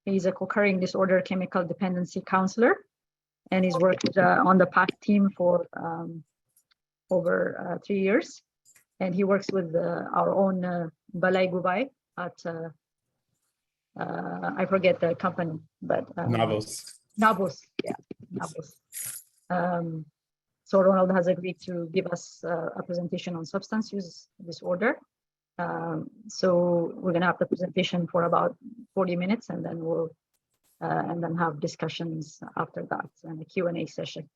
He's a co-occurring disorder chemical dependency counselor, and he's worked on the PAC team for over 3 years. And he works with our own Balay Gubay at, I forget the company, but Navos. Navos, yeah, Navos. So Ronald has agreed to give us a presentation on substance use disorder. So we're gonna have the presentation for about 40 minutes, and then we'll have discussions after that and a Q&A session.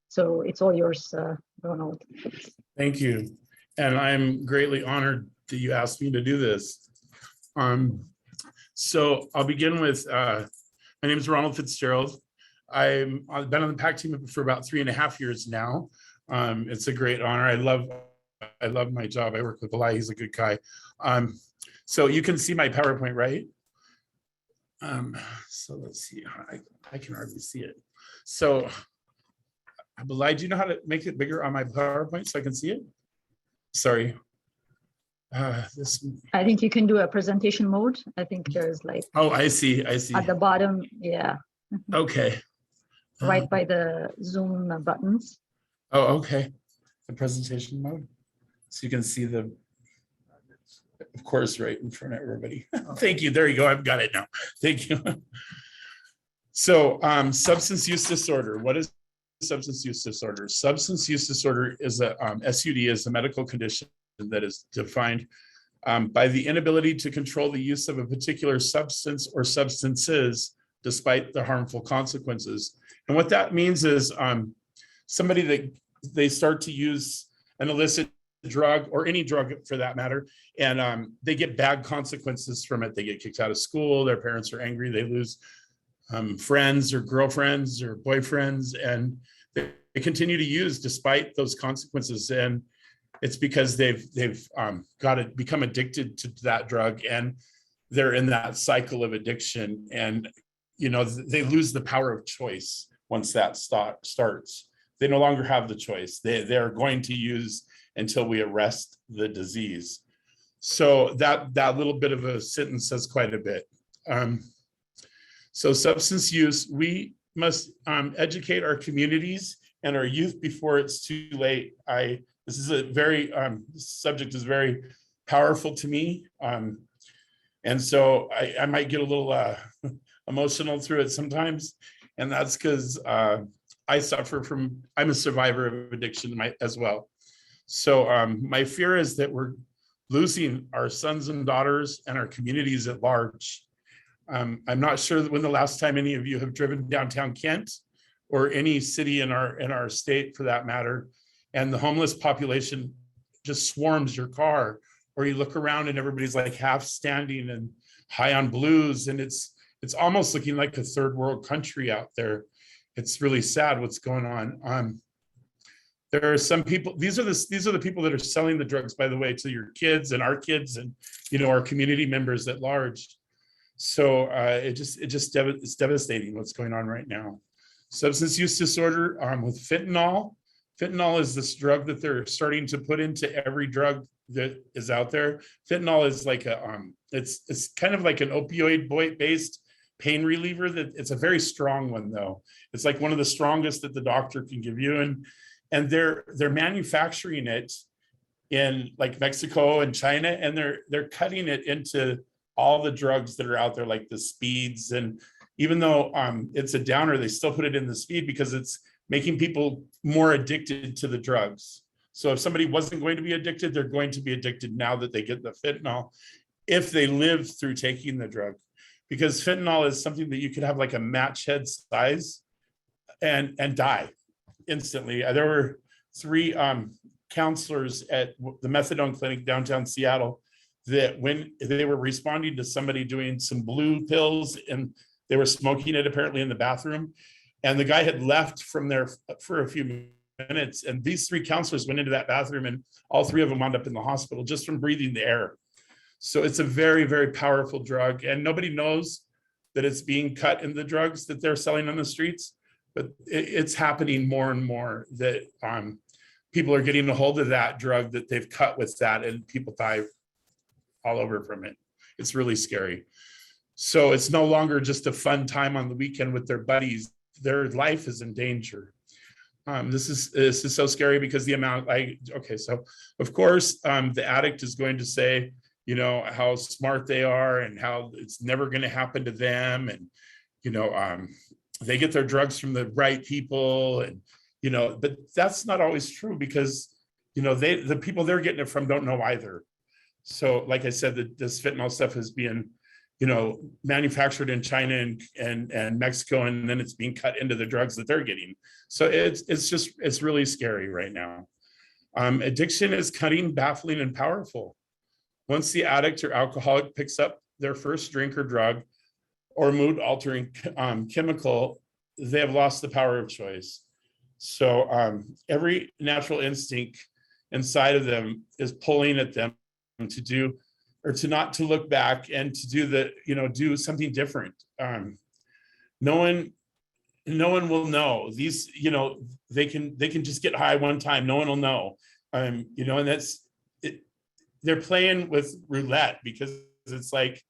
So it's all yours, Ronald. Thank you. And I'm greatly honored that you asked me to do this. So I'll begin with, my name is Ronald Fitzgerald. I've been on the PAC team for about 3.5 years now. It's a great honor. I love my job. I work with Balay. He's a good guy. So you can see my PowerPoint, right? So let's see. I can hardly see it. So Balay, do you know how to make it bigger on my PowerPoint so I can see it? Sorry. I think you can do a presentation mode. I think there's like. Oh, I see. At the bottom, yeah. Okay. Right by the Zoom buttons. Oh, okay. The presentation mode. So you can see the, of course, right in front of everybody. Thank you. There you go. I've got it now. Thank you. So substance use disorder. What is substance use disorder? Substance use disorder is a SUD is a medical condition that is defined by the inability to control the use of a particular substance or substances despite the harmful consequences. And what that means is somebody that they start to use an illicit drug or any drug for that matter, and they get bad consequences from it. They get kicked out of school, their parents are angry, they lose friends or girlfriends or boyfriends, and they continue to use despite those consequences. And it's because they've got to become addicted to that drug, and they're in that cycle of addiction, and you know they lose the power of choice once that starts. They no longer have the choice. They're going to use until we arrest the disease. So that little bit of a sentence says quite a bit. So substance use, we must educate our communities and our youth before it's too late. This is a very, this subject is very powerful to me. And so I might get a little emotional through it sometimes. And that's because I suffer from, I'm a survivor of addiction as well. So my fear is that we're losing our sons and daughters and our communities at large. I'm not sure when the last time any of you have driven downtown Kent or any city in our state for that matter, and the homeless population just swarms your car, or you look around and everybody's like half standing and high on blues, and it's almost looking like a third world country out there. It's really sad what's going on. There are some people, these are the people that are selling the drugs, by the way, to your kids and our kids and our community members at large. So it's devastating what's going on right now. Substance use disorder with fentanyl. Fentanyl is this drug that they're starting to put into every drug that is out there. Fentanyl is like it's kind of like an opioid based pain reliever. That it's a very strong one though. It's like one of the strongest that the doctor can give you, and they're manufacturing it in like Mexico and China, and they're cutting it into all the drugs that are out there, like the speeds. And even though it's a downer, they still put it in the speed because it's making people more addicted to the drugs. So if somebody wasn't going to be addicted, they're going to be addicted now that they get the fentanyl, if they live through taking the drug. Because fentanyl is something that you could have like a match head size and die instantly. There were 3 counselors at the methadone clinic downtown Seattle that when they were responding to somebody doing some blue pills and they were smoking it apparently in the bathroom, and the guy had left from there for a few minutes, and these 3 counselors went into that bathroom, and all 3 of them wound up in the hospital just from breathing the air. So it's a very, very powerful drug, and nobody knows that it's being cut in the drugs that they're selling on the streets, but it's happening more and more that people are getting a hold of that drug that they've cut with that, and people die all over from it. It's really scary. So it's no longer just a fun time on the weekend with their buddies. Their life is in danger. This is so scary because the amount so of course the addict is going to say, how smart they are and how it's never going to happen to them. And, they get their drugs from the right people and, but that's not always true because, the people they're getting it from don't know either. So like I said, this fentanyl stuff is being, manufactured in China and Mexico, and then it's being cut into the drugs that they're getting. So it's really scary right now. Addiction is cutting, baffling, and powerful. Once the addict or alcoholic picks up their first drink or drug or mood altering chemical, they have lost the power of choice. So every natural instinct inside of them is pulling at them to do or to not to look back and to do something different. No one will know. These, they can just get high one time. No one will know. And that's it. They're playing with roulette because it's like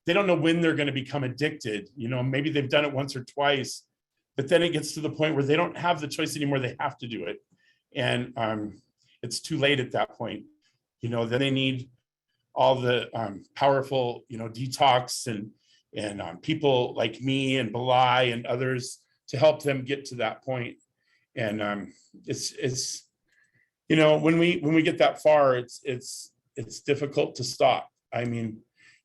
they don't know when they're going to become addicted. Maybe they've done it once or twice, but then it gets to the point where they don't have the choice anymore. They have to do it, and it's too late at that point. Then they need all the powerful, detox and people like me and Belai and others to help them get to that point. And it's when we get that far, it's difficult to stop. I mean,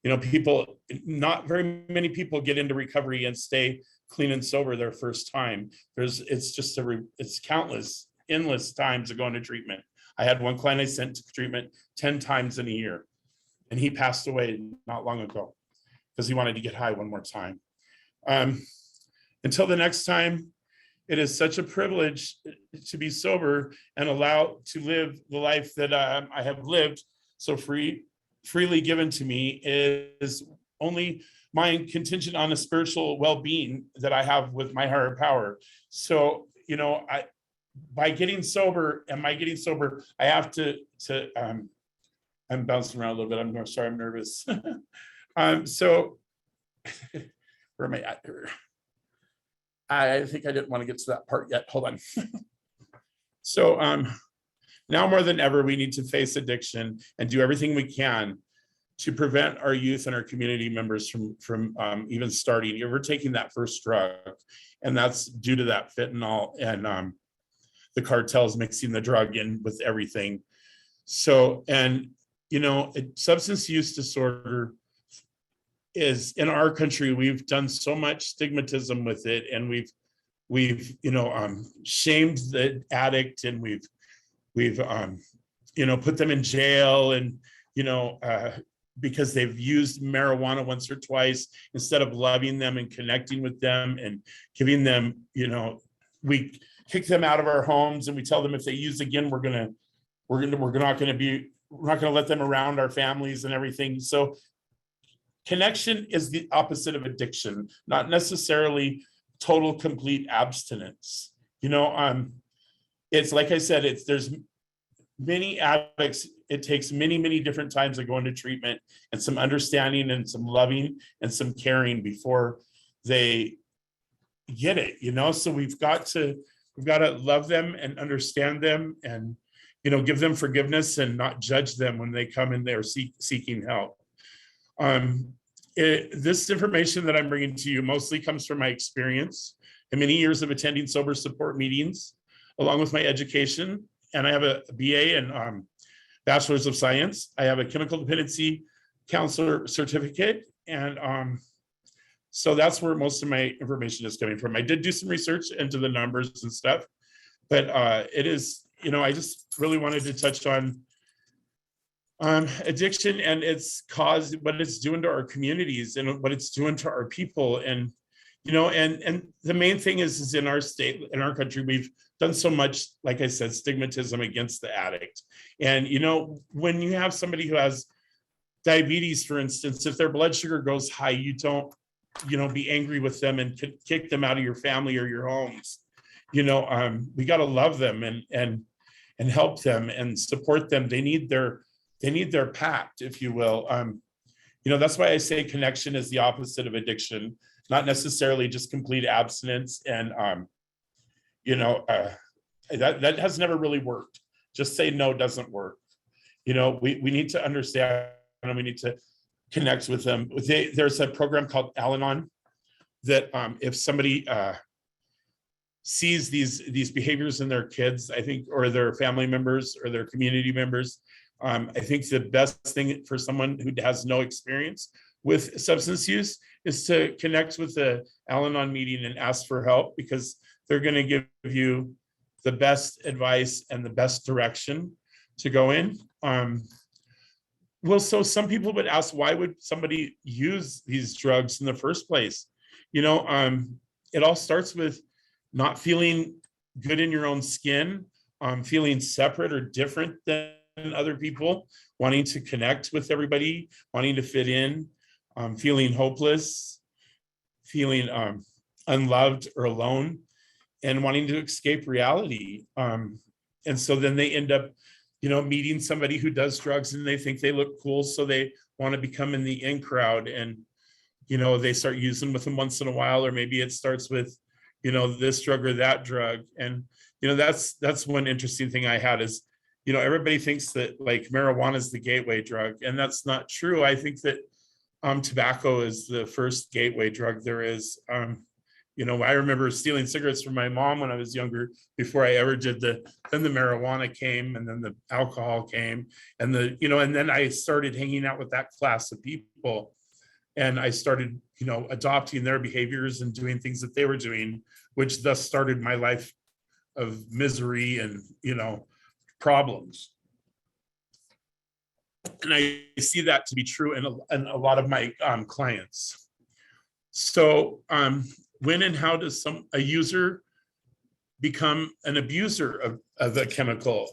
not very many people get into recovery and stay clean and sober their first time. It's countless, endless times of going to treatment. I had one client I sent to treatment 10 times in a year. And he passed away not long ago because he wanted to get high one more time. Until the next time, it is such a privilege to be sober and allowed to live the life that I have lived so freely given to me is only my contingent on a spiritual well-being that I have with my higher power. So, by getting sober, I have to I'm bouncing around a little bit. I'm nervous. So where am I at here? I think I didn't want to get to that part yet. Hold on. So now more than ever, we need to face addiction and do everything we can to prevent our youth and our community members from even starting, ever taking that first drug. And that's due to that fentanyl and the cartels mixing the drug in with everything. So, and substance use disorder is in our country, we've done so much stigmatism with it, and we've shamed the addict, and we've put them in jail, and because they've used marijuana once or twice, instead of loving them and connecting with them and giving them, we kick them out of our homes, and we tell them if they use again, we're not going to let them around our families and everything. So connection is the opposite of addiction, not necessarily total complete abstinence. It's like I said, there's many addicts. It takes many, many different times of going to treatment and some understanding and some loving and some caring before they get it, so we've got to love them and understand them and give them forgiveness and not judge them when they come in there seeking help. This information that I'm bringing to you mostly comes from my experience and many years of attending sober support meetings, along with my education. And I have a BA and Bachelor's of Science. I have a chemical dependency counselor certificate. And so that's where most of my information is coming from. I did do some research into the numbers and stuff, but it is, I just really wanted to touch on addiction and its cause, what it's doing to our communities and what it's doing to our people. And, and the main thing is in our state, in our country, we've done so much, like I said, stigmatism against the addict. And, when you have somebody who has diabetes, for instance, if their blood sugar goes high, you don't, be angry with them and kick them out of your family or your homes. We got to love them and help them and support them. They need their pact, if you will. That's why I say connection is the opposite of addiction, not necessarily just complete abstinence. And, that has never really worked. Just say no doesn't work. We need to understand and we need to connect with them. There's a program called Al-Anon that if somebody sees these behaviors in their kids, I think, or their family members or their community members, I think the best thing for someone who has no experience with substance use is to connect with the Al-Anon meeting and ask for help, because they're going to give you the best advice and the best direction to go in. Well, so some people would ask, why would somebody use these drugs in the first place? It all starts with not feeling good in your own skin, feeling separate or different than other people, wanting to connect with everybody, wanting to fit in, feeling hopeless, feeling unloved or alone, and wanting to escape reality. And so then they end up, meeting somebody who does drugs and they think they look cool, so they want to become in the in crowd, and they start using with them once in a while, or maybe it starts with this drug or that drug. And that's one interesting thing I had is everybody thinks that like marijuana is the gateway drug, and that's not true. I think that tobacco is the first gateway drug there is. I remember stealing cigarettes from my mom when I was younger, before I ever did then the marijuana came, and then the alcohol came, and and then I started hanging out with that class of people, and I started, adopting their behaviors and doing things that they were doing, which thus started my life of misery and, problems. And I see that to be true in a lot of my clients. So when and how does a user become an abuser of a chemical?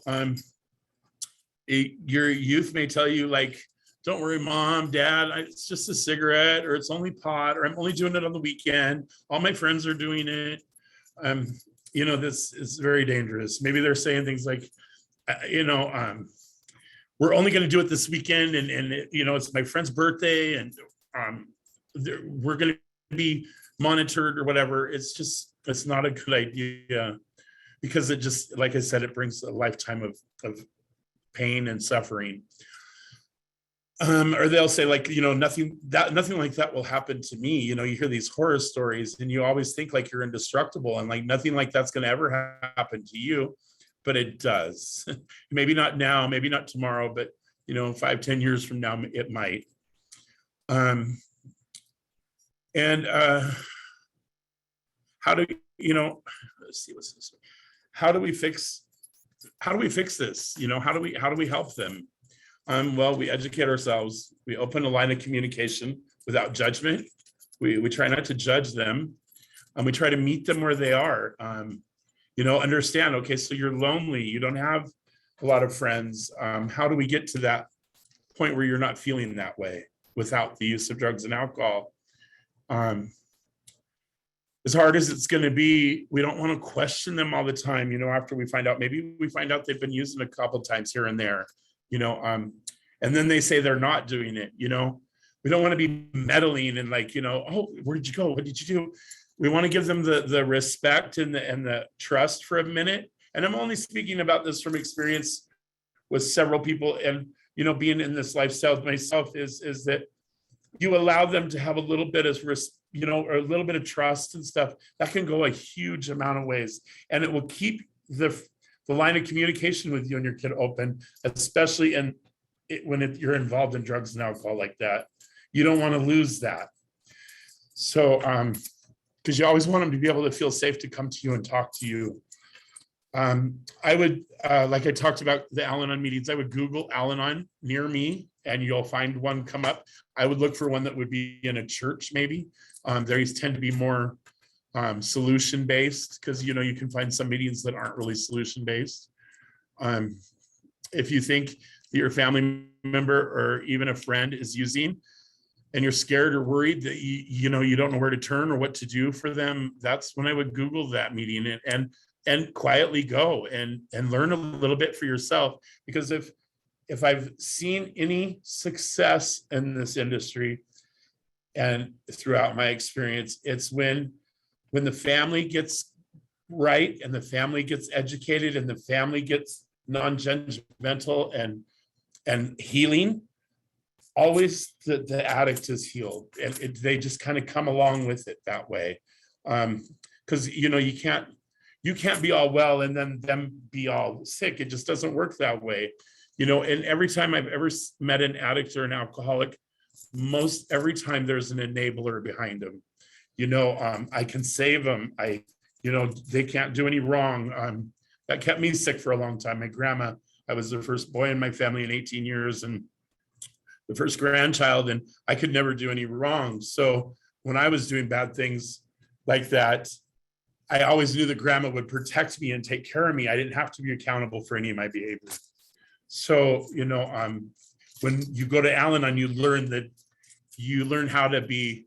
Your youth may tell you, like, don't worry, mom, dad, it's just a cigarette, or it's only pot, or I'm only doing it on the weekend. All my friends are doing it. This is very dangerous. Maybe they're saying things like, we're only going to do it this weekend, and it's my friend's birthday, and we're going to be monitored or whatever. It's not a good idea, because it just, like I said, it brings a lifetime of pain and suffering. Or they'll say, like, nothing like that will happen to me. You hear these horror stories and you always think like you're indestructible, and like nothing like that's going to ever happen to you, but it does. Maybe not now, maybe not tomorrow, but 5-10 years from now it might. How do let's see, what's this? How do we fix this? How do we help them? Well, we educate ourselves. We open a line of communication without judgment. We try not to judge them, and we try to meet them where they are. Understand, okay, so you're lonely, you don't have a lot of friends. How do we get to that point where you're not feeling that way without the use of drugs and alcohol? As hard as it's going to be, we don't want to question them all the time. After we find out, maybe we find out they've been using a couple times here and there. And then they say they're not doing it. We don't want to be meddling and like, oh, where did you go? What did you do? We want to give them the respect and the trust for a minute. And I'm only speaking about this from experience with several people, and being in this lifestyle myself is that you allow them to have a little bit of or a little bit of trust and stuff. That can go a huge amount of ways, and it will keep the line of communication with you and your kid open, especially when you're involved in drugs and alcohol like that. You don't want to lose that. So, because you always want them to be able to feel safe to come to you and talk to you. I would, like I talked about the Al-Anon meetings, I would Google Al-Anon near me, and you'll find one come up. I would look for one that would be in a church, maybe. These tend to be more solution based, because you can find some meetings that aren't really solution based. If you think that your family member or even a friend is using, and you're scared or worried that you don't know where to turn or what to do for them, that's when I would Google that meeting and quietly go and learn a little bit for yourself. Because if if I've seen any success in this industry and throughout my experience, it's when the family gets right and the family gets educated and the family gets non-judgmental and healing, always the addict is healed, and they just kind of come along with it that way. Because you can't be all well and then them be all sick. It just doesn't work that way. And every time I've ever met an addict or an alcoholic, every time there's an enabler behind them. I can save them. They can't do any wrong. That kept me sick for a long time. My grandma, I was the first boy in my family in 18 years and the first grandchild, and I could never do any wrong. So when I was doing bad things like that, I always knew that grandma would protect me and take care of me. I didn't have to be accountable for any of my behavior. So, when you go to Al-Anon, you learn how to be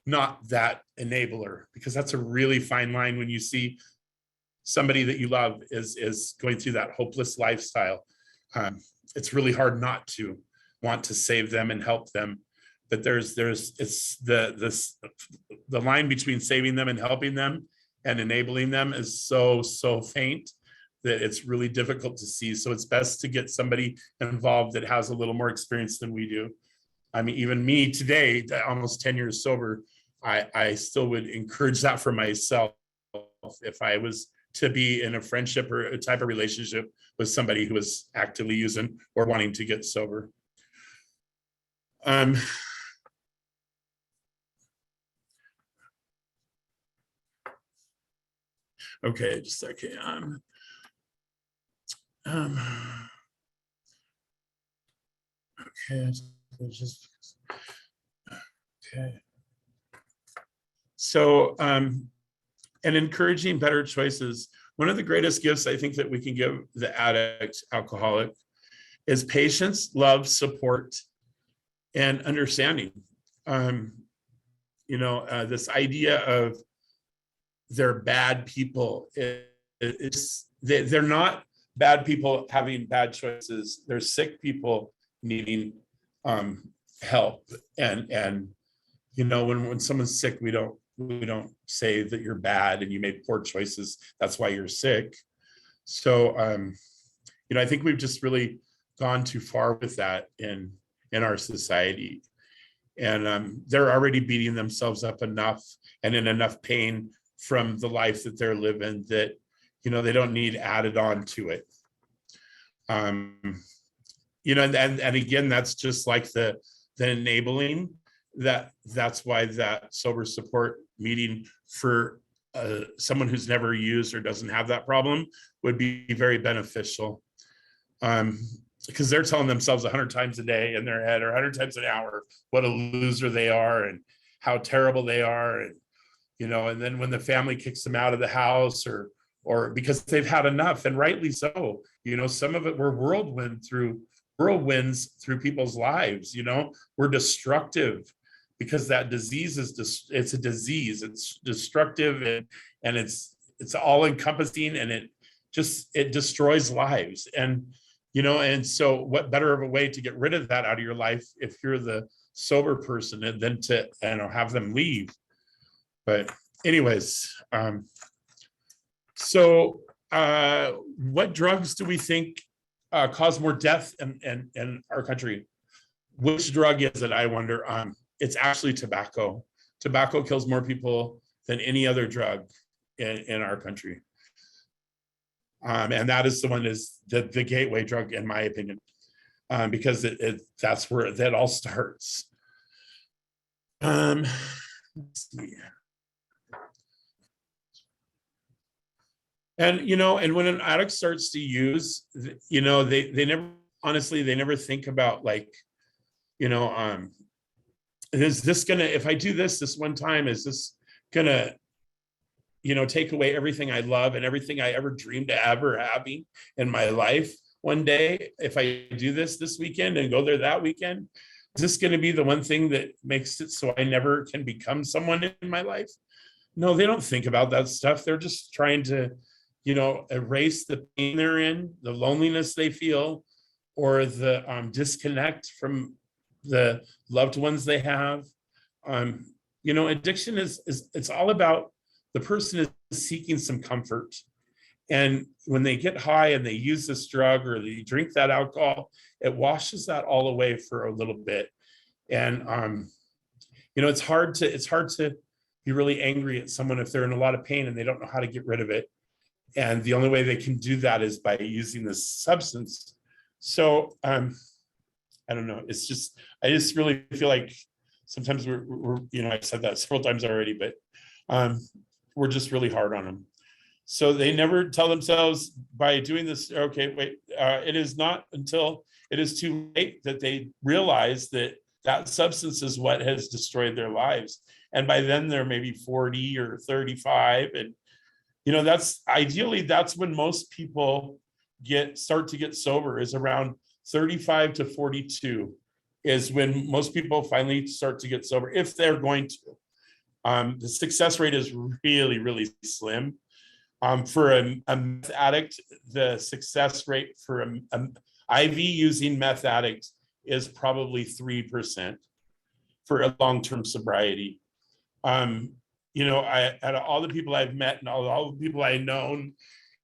not that enabler, because that's a really fine line when you see somebody that you love is going through that hopeless lifestyle. It's really hard not to want to save them and help them. But it's the line between saving them and helping them and enabling them is so faint that it's really difficult to see. So it's best to get somebody involved that has a little more experience than we do. I mean, even me today, almost 10 years sober, I still would encourage that for myself if I was to be in a friendship or a type of relationship with somebody who was actively using or wanting to get sober. Okay, just a second. Okay, okay. So, and encouraging better choices. One of the greatest gifts I think that we can give the addict, alcoholic, is patience, love, support, and understanding. This idea of they're bad people. They're not bad people having bad choices. They're sick people needing help. And when someone's sick, we don't say that you're bad and you made poor choices. That's why you're sick. So I think we've just really gone too far with that in our society. And they're already beating themselves up enough and in enough pain from the life that they're living that they don't need added on to it. And again, that's just like the enabling. That's why that sober support meeting for someone who's never used or doesn't have that problem would be very beneficial. Because they're telling themselves 100 times a day in their head or 100 times an hour what a loser they are and how terrible they are. And then when the family kicks them out of the house or because they've had enough, and rightly so, some of it were whirlwinds through people's lives. We're destructive because that disease it's a disease. It's destructive and it's all encompassing, and it destroys lives. And so what better of a way to get rid of that out of your life if you're the sober person than to have them leave. But anyways, so what drugs do we think cause more death in our country? Which drug is it, I wonder? It's actually tobacco. Tobacco kills more people than any other drug in our country. And that is the one is the gateway drug, in my opinion, because that's where that all starts. Let's see. And when an addict starts to use, they never think about is this gonna, if I do this one time, is this gonna take away everything I love and everything I ever dreamed of ever having in my life one day? If I do this weekend and go there that weekend, is this going to be the one thing that makes it so I never can become someone in my life? No, they don't think about that stuff. They're just trying to, erase the pain they're in, the loneliness they feel, or the disconnect from the loved ones they have. Addiction is it's all about the person is seeking some comfort. And when they get high and they use this drug or they drink that alcohol, it washes that all away for a little bit. And it's hard to be really angry at someone if they're in a lot of pain and they don't know how to get rid of it. And the only way they can do that is by using this substance. So I don't know. I just really feel like sometimes we're I've said that several times already, but we're just really hard on them. So they never tell themselves by doing this, okay, wait, it is not until it is too late that they realize that that substance is what has destroyed their lives. And by then they're maybe 40 or 35. And, that's when most people start to get sober, is around 35 to 42 is when most people finally start to get sober, if they're going to. The success rate is really, really slim. For a meth addict, the success rate for an IV using meth addict is probably 3% for a long-term sobriety. Out of all the people I've met and all the people I've known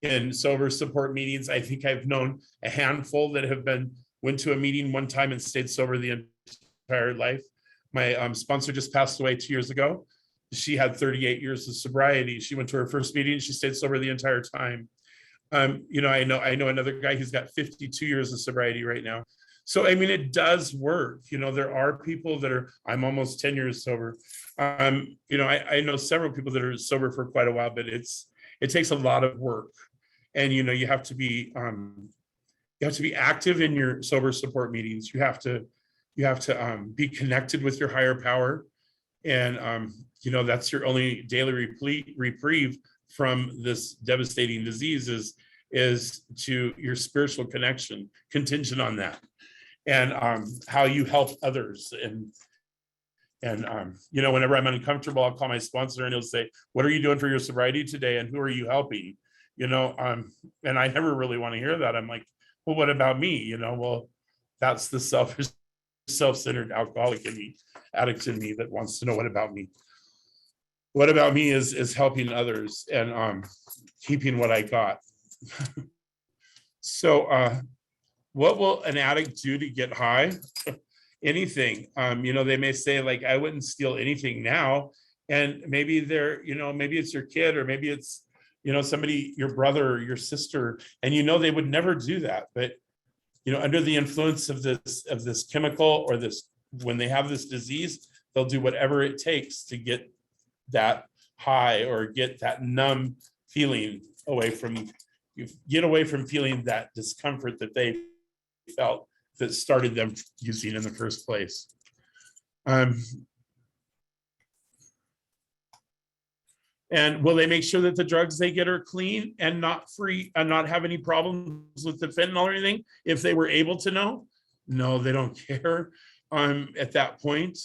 in sober support meetings, I think I've known a handful that went to a meeting one time and stayed sober the entire life. My sponsor just passed away 2 years ago. She had 38 years of sobriety. She went to her first meeting. She stayed sober the entire time. I know another guy who's got 52 years of sobriety right now. So, it does work. There are people I'm almost 10 years sober. I know several people that are sober for quite a while, but it takes a lot of work. And, you have to be active in your sober support meetings. You have to be connected with your higher power. And, that's your only daily reprieve from this devastating disease is to your spiritual connection, contingent on that. And how you help others. And whenever I'm uncomfortable, I'll call my sponsor and he'll say, what are you doing for your sobriety today? And who are you helping? And I never really want to hear that. I'm like, well, what about me? Well, that's the selfish, self-centered alcoholic in me, addict in me that wants to know what about me. What about me is helping others and keeping what I got. So what will an addict do to get high? Anything. They may say, like, I wouldn't steal anything now. And maybe maybe it's your kid, or maybe it's, somebody, your brother or your sister, and they would never do that. But, under the influence of this chemical or this, when they have this disease, they'll do whatever it takes to get that high or get that numb feeling away from you, get away from feeling that discomfort that they felt that started them using in the first place. And will they make sure that the drugs they get are clean and not free and not have any problems with the fentanyl or anything? If they were able to know? No, they don't care. At that point,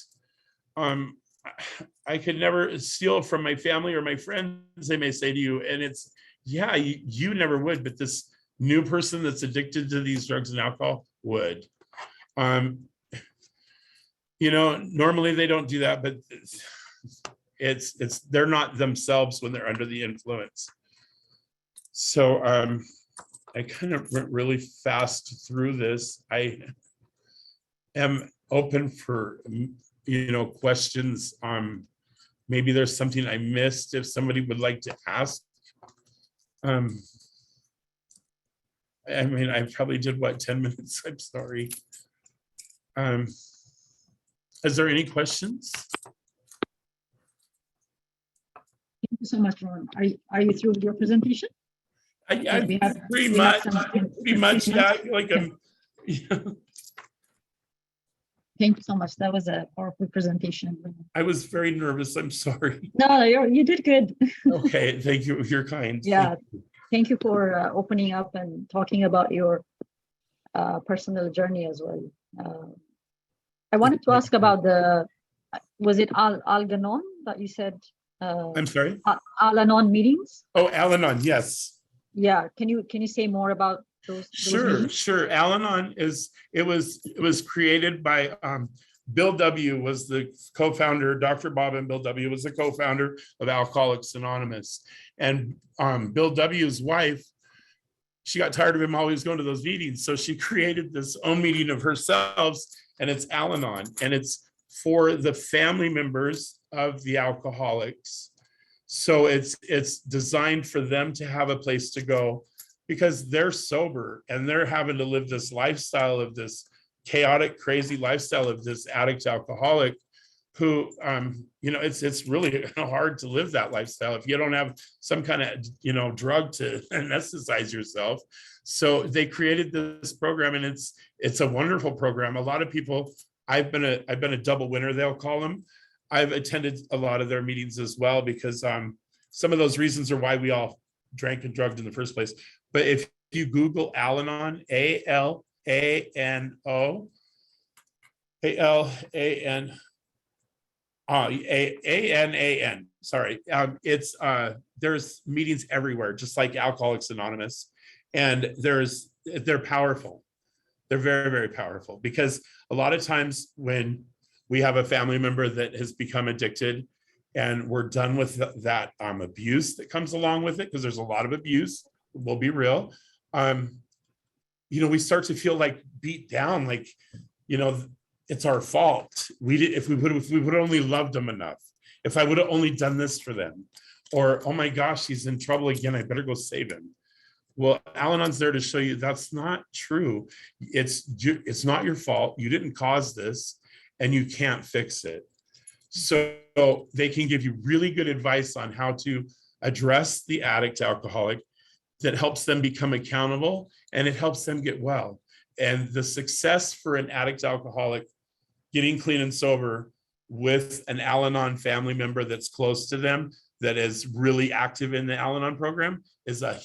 I could never steal from my family or my friends, they may say to you, and it's, yeah, you never would, but this new person that's addicted to these drugs and alcohol would. Normally they don't do that, but it's they're not themselves when they're under the influence. So I kind of went really fast through this. I am open for questions. Maybe there's something I missed if somebody would like to ask. I probably did 10 minutes. I'm sorry. Is there any questions? Thank you so much, Ron. Are you through with your presentation? Pretty much, yeah. Like Thank you so much. That was a powerful presentation. I was very nervous. I'm sorry. No, you did good. Okay, thank you. You're kind. Yeah, thank you for opening up and talking about your personal journey as well. I wanted to ask about was it Al-Anon that you said? I'm sorry? Al-Anon meetings? Oh, Al-Anon, yes. Yeah, can you say more about those Sure, meetings? sure. Al-Anon it was created by Bill W. was the co-founder. Dr. Bob and Bill W. was the co-founder of Alcoholics Anonymous. And Bill W.'s wife, she got tired of him always going to those meetings. So she created this own meeting of herself, and it's Al-Anon. And it's for the family members of the alcoholics. So it's designed for them to have a place to go because they're sober and they're having to live this lifestyle of this chaotic, crazy lifestyle of this addict alcoholic who, it's really hard to live that lifestyle if you don't have some kind of, drug to anesthetize yourself. So they created this program, and it's a wonderful program. A lot of people, I've been a double winner, they'll call them. I've attended a lot of their meetings as well, because some of those reasons are why we all drank and drugged in the first place. But if you Google Al-Anon, A-L-A-N-O, A-L-A-N, A-N-A-N, sorry. There's meetings everywhere, just like Alcoholics Anonymous. And they're powerful. They're very, very powerful, because a lot of times when we have a family member that has become addicted and we're done with that abuse that comes along with it, because there's a lot of abuse, we'll be real. We start to feel like beat down, like, it's our fault. If we would have only loved them enough, if I would have only done this for them, or, oh my gosh, he's in trouble again, I better go save him. Well, Al-Anon's there to show you that's not true. It's not your fault. You didn't cause this, and you can't fix it. So they can give you really good advice on how to address the addict alcoholic that helps them become accountable, and it helps them get well. And the success for an addict alcoholic getting clean and sober with an Al-Anon family member that's close to them, that is really active in the Al-Anon program, is a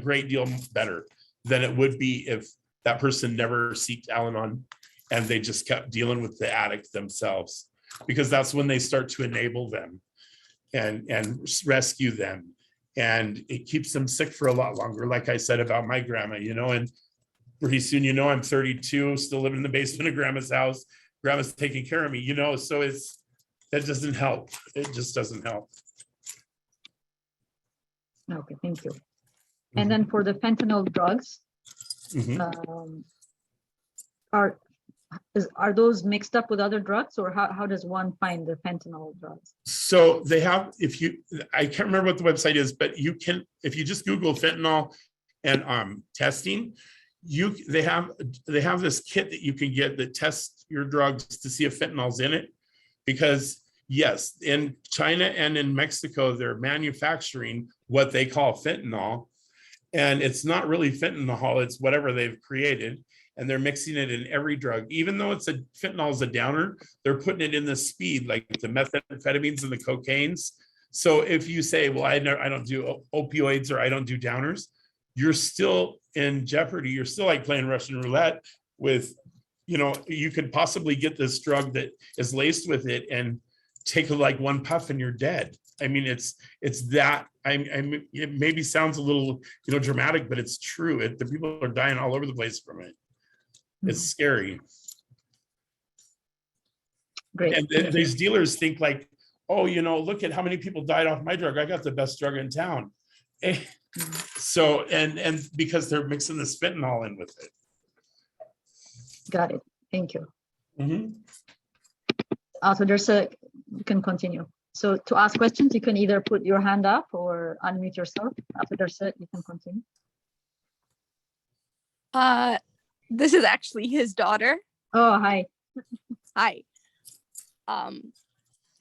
great deal better than it would be if that person never sought Al-Anon and they just kept dealing with the addict themselves, because that's when they start to enable them and rescue them. And it keeps them sick for a lot longer. Like I said about my grandma, and pretty soon, I'm 32, still living in the basement of grandma's house. Grandma's taking care of me, so that doesn't help. It just doesn't help. Okay, thank you. And then for the fentanyl drugs, are those mixed up with other drugs, or how does one find the fentanyl drugs? So they have, I can't remember what the website is, but you can, if you just Google fentanyl and testing, they have this kit that you can get that tests your drugs to see if fentanyl's in it. Because yes, in China and in Mexico, they're manufacturing what they call fentanyl, and it's not really fentanyl, it's whatever they've created, and they're mixing it in every drug. Even though fentanyl is a downer, they're putting it in the speed, like the methamphetamines and the cocaines. So if you say, well, I don't do opioids, or I don't do downers, you're still in jeopardy. You're still like playing Russian roulette with, you could possibly get this drug that is laced with it and take like one puff and you're dead. I mean, it's that. It maybe sounds a little, dramatic, but it's true. The people are dying all over the place from it. It's scary. Great. And these dealers think like, oh, look at how many people died off my drug. I got the best drug in town. So, and because they're mixing this fentanyl in with it. Got it. Thank you. Mm-hmm. Also, you can continue. So to ask questions, you can either put your hand up or unmute yourself. After you can continue. This is actually his daughter. Oh, hi. Hi.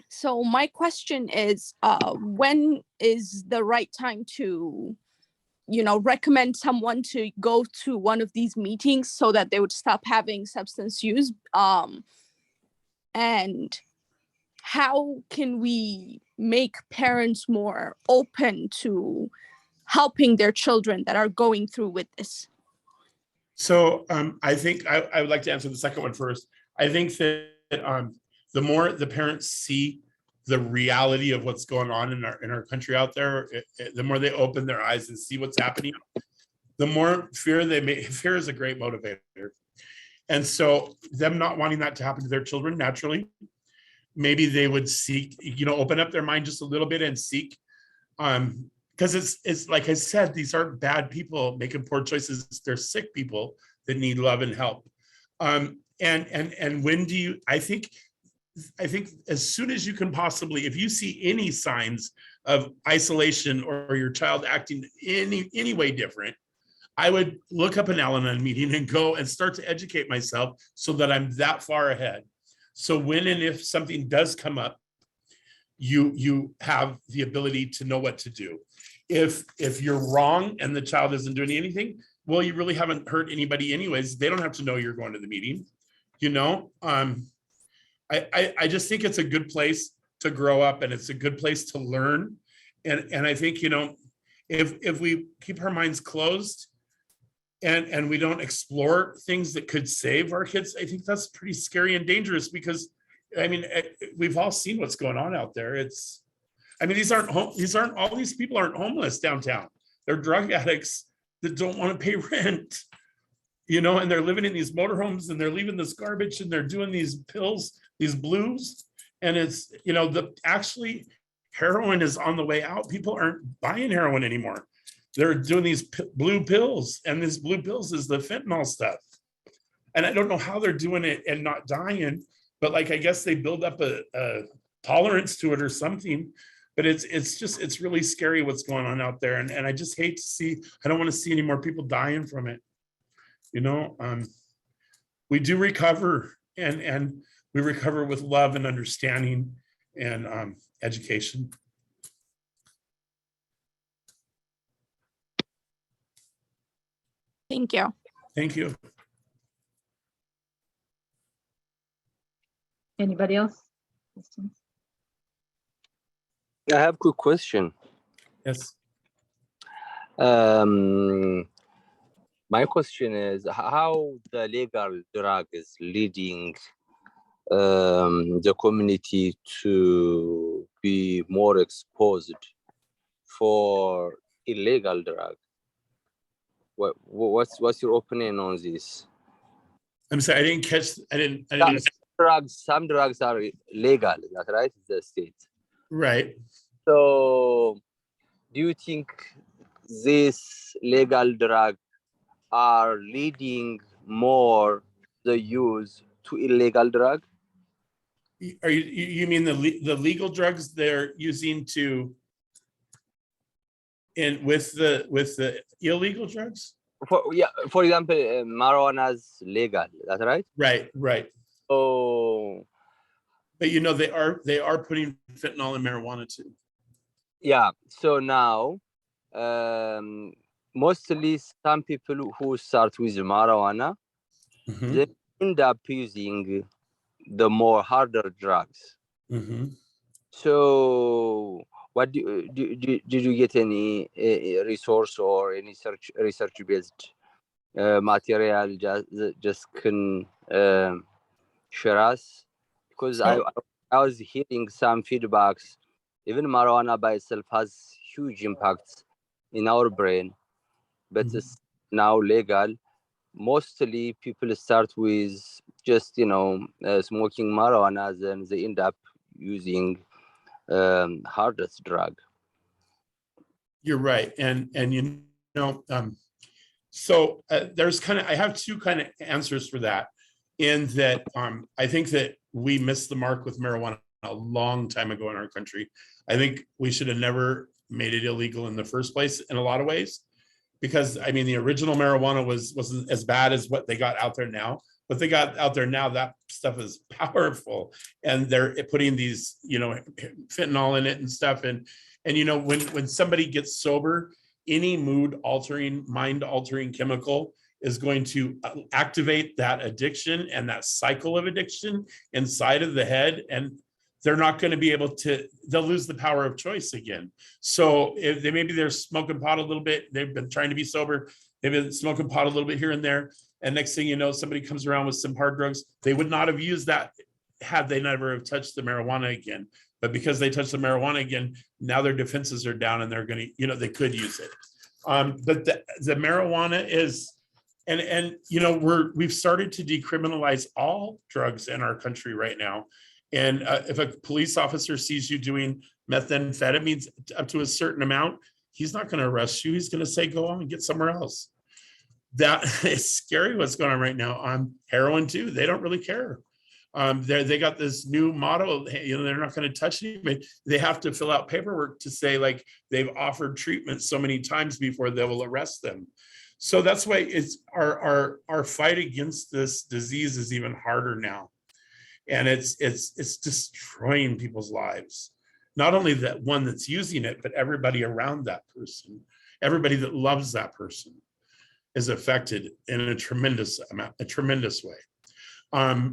So my question is, when is the right time to, recommend someone to go to one of these meetings so that they would stop having substance use? And how can we make parents more open to helping their children that are going through with this? So I think I would like to answer the second one first. I think that the more the parents see the reality of what's going on in our country out there, the more they open their eyes and see what's happening, the more fear they may, fear is a great motivator. And so them not wanting that to happen to their children naturally, maybe they would seek, open up their mind just a little bit and seek, because it's like I said, these aren't bad people making poor choices. They're sick people that need love and help. And when do you, I think as soon as you can possibly, if you see any signs of isolation or your child acting any way different, I would look up an Al-Anon meeting and go and start to educate myself so that I'm that far ahead. So when and if something does come up, you have the ability to know what to do. If you're wrong and the child isn't doing anything, well, you really haven't hurt anybody anyways. They don't have to know you're going to the meeting. I just think it's a good place to grow up, and it's a good place to learn. And I think, if we keep our minds closed and we don't explore things that could save our kids, I think that's pretty scary and dangerous, because we've all seen what's going on out there. All these people aren't homeless downtown. They're drug addicts that don't want to pay rent, and they're living in these motorhomes, and they're leaving this garbage, and they're doing these pills, these blues. And it's, actually heroin is on the way out. People aren't buying heroin anymore. They're doing these blue pills, and this blue pills is the fentanyl stuff. And I don't know how they're doing it and not dying, but I guess they build up a tolerance to it or something. But it's really scary what's going on out there. And I just hate to see, I don't want to see any more people dying from it. We do recover, and we recover with love and understanding and education. Thank you. Thank you. Anybody else? Questions? I have a quick question. Yes. My question is how the legal drug is leading the community to be more exposed for illegal drug. What's your opinion on this? I'm sorry, I didn't catch. I didn't. Some drugs are legal. That's right, the state. Right. So, do you think this legal drug are leading more the use to illegal drug? Are you mean the legal drugs they're using with the illegal drugs? For example, marijuana is legal. That's right. Right. Oh, but they are putting fentanyl in marijuana too. Yeah. So now, mostly some people who start with marijuana, they end up using the more harder drugs. So, what did you get any resource or any research based material just can share us? Because I was hearing some feedbacks. Even marijuana by itself has huge impacts in our brain, but it's now legal. Mostly people start with just smoking marijuana, then they end up using hardest drug. You're right, and so there's I have two kind of answers for that. In that, I think that we missed the mark with marijuana a long time ago in our country. I think we should have never made it illegal in the first place in a lot of ways, because the original marijuana wasn't as bad as what they got out there now. What they got out there now, that stuff is powerful, and they're putting these fentanyl in it and stuff. And when somebody gets sober, any mind altering chemical is going to activate that addiction and that cycle of addiction inside of the head, and they're not going to be able to, they'll lose the power of choice again. So if they're smoking pot a little bit, they've been trying to be sober, they've been smoking pot a little bit here and there, and next thing you know, somebody comes around with some hard drugs. They would not have used that had they never have touched the marijuana again. But because they touched the marijuana again, now their defenses are down, and they're going to, they could use it. But the marijuana is, and you know, we've started to decriminalize all drugs in our country right now. And if a police officer sees you doing methamphetamines up to a certain amount, he's not going to arrest you. He's going to say, go on and get somewhere else. That is scary what's going on right now. On heroin too, they don't really care. They got this new motto, you know, they're not going to touch anybody. They have to fill out paperwork to say like they've offered treatment so many times before they will arrest them. So that's why it's our fight against this disease is even harder now. And it's destroying people's lives. Not only that one that's using it, but everybody around that person, everybody that loves that person is affected in a tremendous way.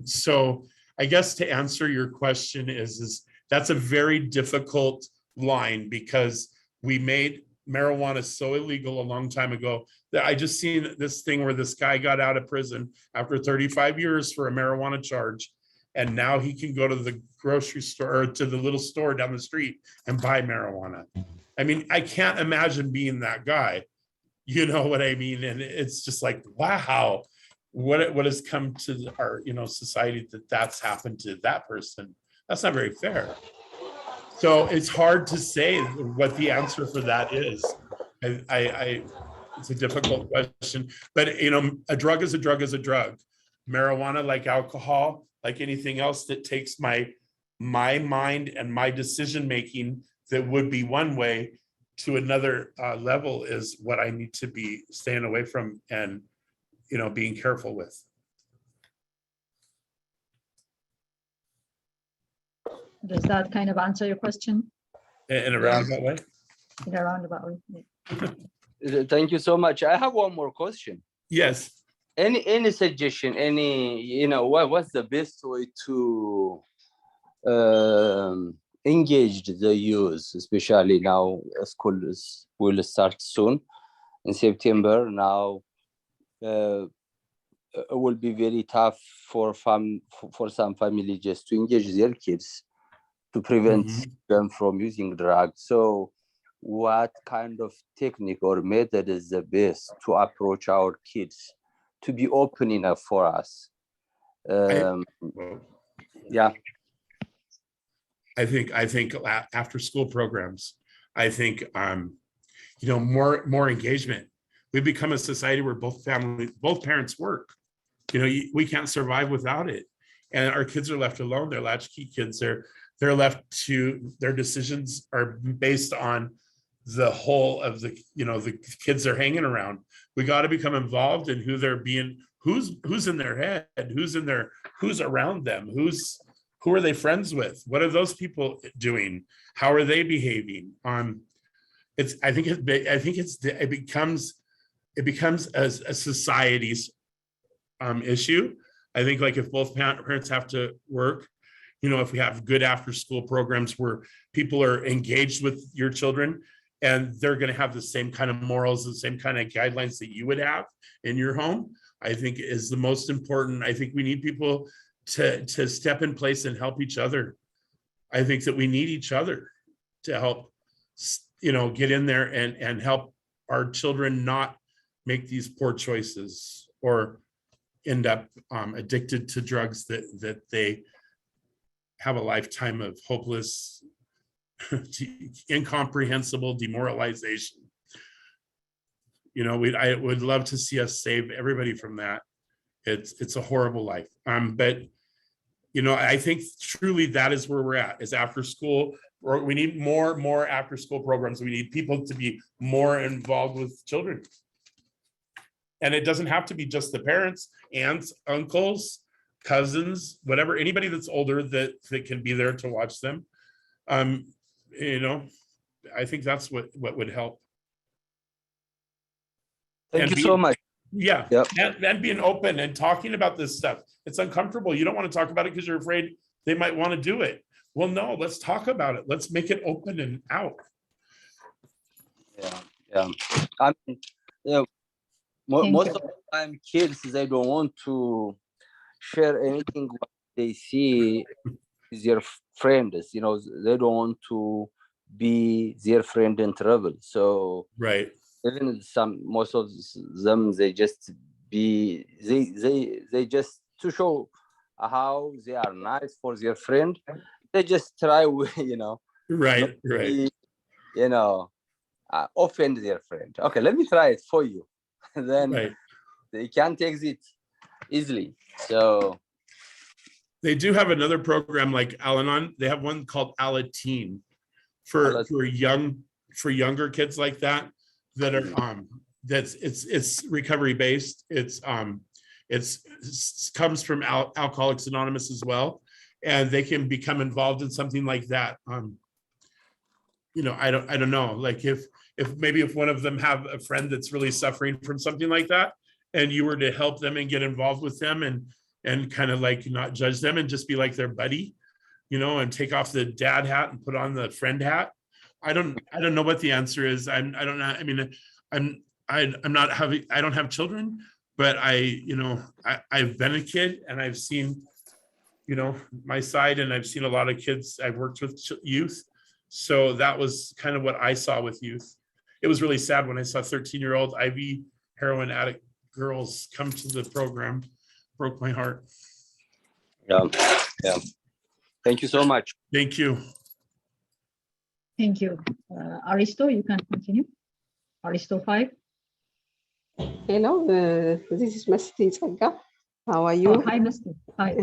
So I guess to answer your question is that's a very difficult line because we made marijuana so illegal a long time ago that I just seen this thing where this guy got out of prison after 35 years for a marijuana charge. And now he can go to the grocery store or to the little store down the street and buy marijuana. I mean, I can't imagine being that guy. You know what I mean? And it's just like, wow, what has come to our, you know, society that's happened to that person? That's not very fair. So it's hard to say what the answer for that is. It's a difficult question, but you know, a drug is a drug is a drug. Marijuana, like alcohol, like anything else that takes my mind and my decision making that would be one way to another level is what I need to be staying away from and, you know, being careful with. Does that kind of answer your question? In a roundabout way? In a roundabout way. Yeah. Thank you so much. I have one more question. Yes. Any suggestion? Any, you know, what's the best way to engage the youth, especially now school will start soon in September. Now it will be very tough for some family just to engage their kids to prevent them from using drugs. So what kind of technique or method is the best to approach our kids to be open enough for us? Yeah. I think after school programs, I think, you know, more engagement. We've become a society where both parents work. You know, we can't survive without it. And our kids are left alone. They're latchkey kids. They're left to, their decisions are based on the whole of the, you know, the kids they're hanging around. We got to become involved in who they're being, who's in their head, who's around them, who are they friends with? What are those people doing? How are they behaving? It becomes a society's issue. I think like if both parents have to work, you know, if we have good after school programs where people are engaged with your children and they're going to have the same kind of morals, the same kind of guidelines that you would have in your home, I think is the most important. I think we need people to step in place and help each other. I think that we need each other to help, you know, get in there and help our children not make these poor choices or end up addicted to drugs that they have a lifetime of hopeless, incomprehensible demoralization. You know, I would love to see us save everybody from that. It's a horrible life. But you know, I think truly that is where we're at, is after school. We need more after school programs. We need people to be more involved with children. And it doesn't have to be just the parents, aunts, uncles, cousins, whatever, anybody that's older that can be there to watch them. You know, I think that's what would help. Thank you so much. Yeah. Yep. And being open and talking about this stuff. It's uncomfortable. You don't want to talk about it because you're afraid they might want to do it. Well, no, let's talk about it. Let's make it open and out. Yeah. I mean, you know, most of the time kids, they don't want to share anything what they see with their friends. You know, they don't want to be their friend in trouble. So right. even most of them, they just they just to show how they are nice for their friend. They just try, Right. offend their friend. Okay, let me try it for you. Then Right. they can take it easily. So they do have another program like Al-Anon. They have one called Alateen for younger kids like that are it's recovery based. It's comes from Alcoholics Anonymous as well, and they can become involved in something like that. I don't know, like if maybe if one of them have a friend that's really suffering from something like that, and you were to help them and get involved with them and kind of like not judge them and just be like their buddy, and take off the dad hat and put on the friend hat. I don't know what the answer is. I don't know. I mean, I don't have children, but I've been a kid and I've seen, my side, and I've seen a lot of kids. I've worked with youth. So that was kind of what I saw with youth. It was really sad when I saw 13-year-old IV heroin addict girls come to the program. Broke my heart. Yeah. Thank you so much. Thank you. Thank you. Aristo, you can continue. Aristo 5. Hello, this is Masti Tsagga. How are you? Oh, hi, Mr. Hi.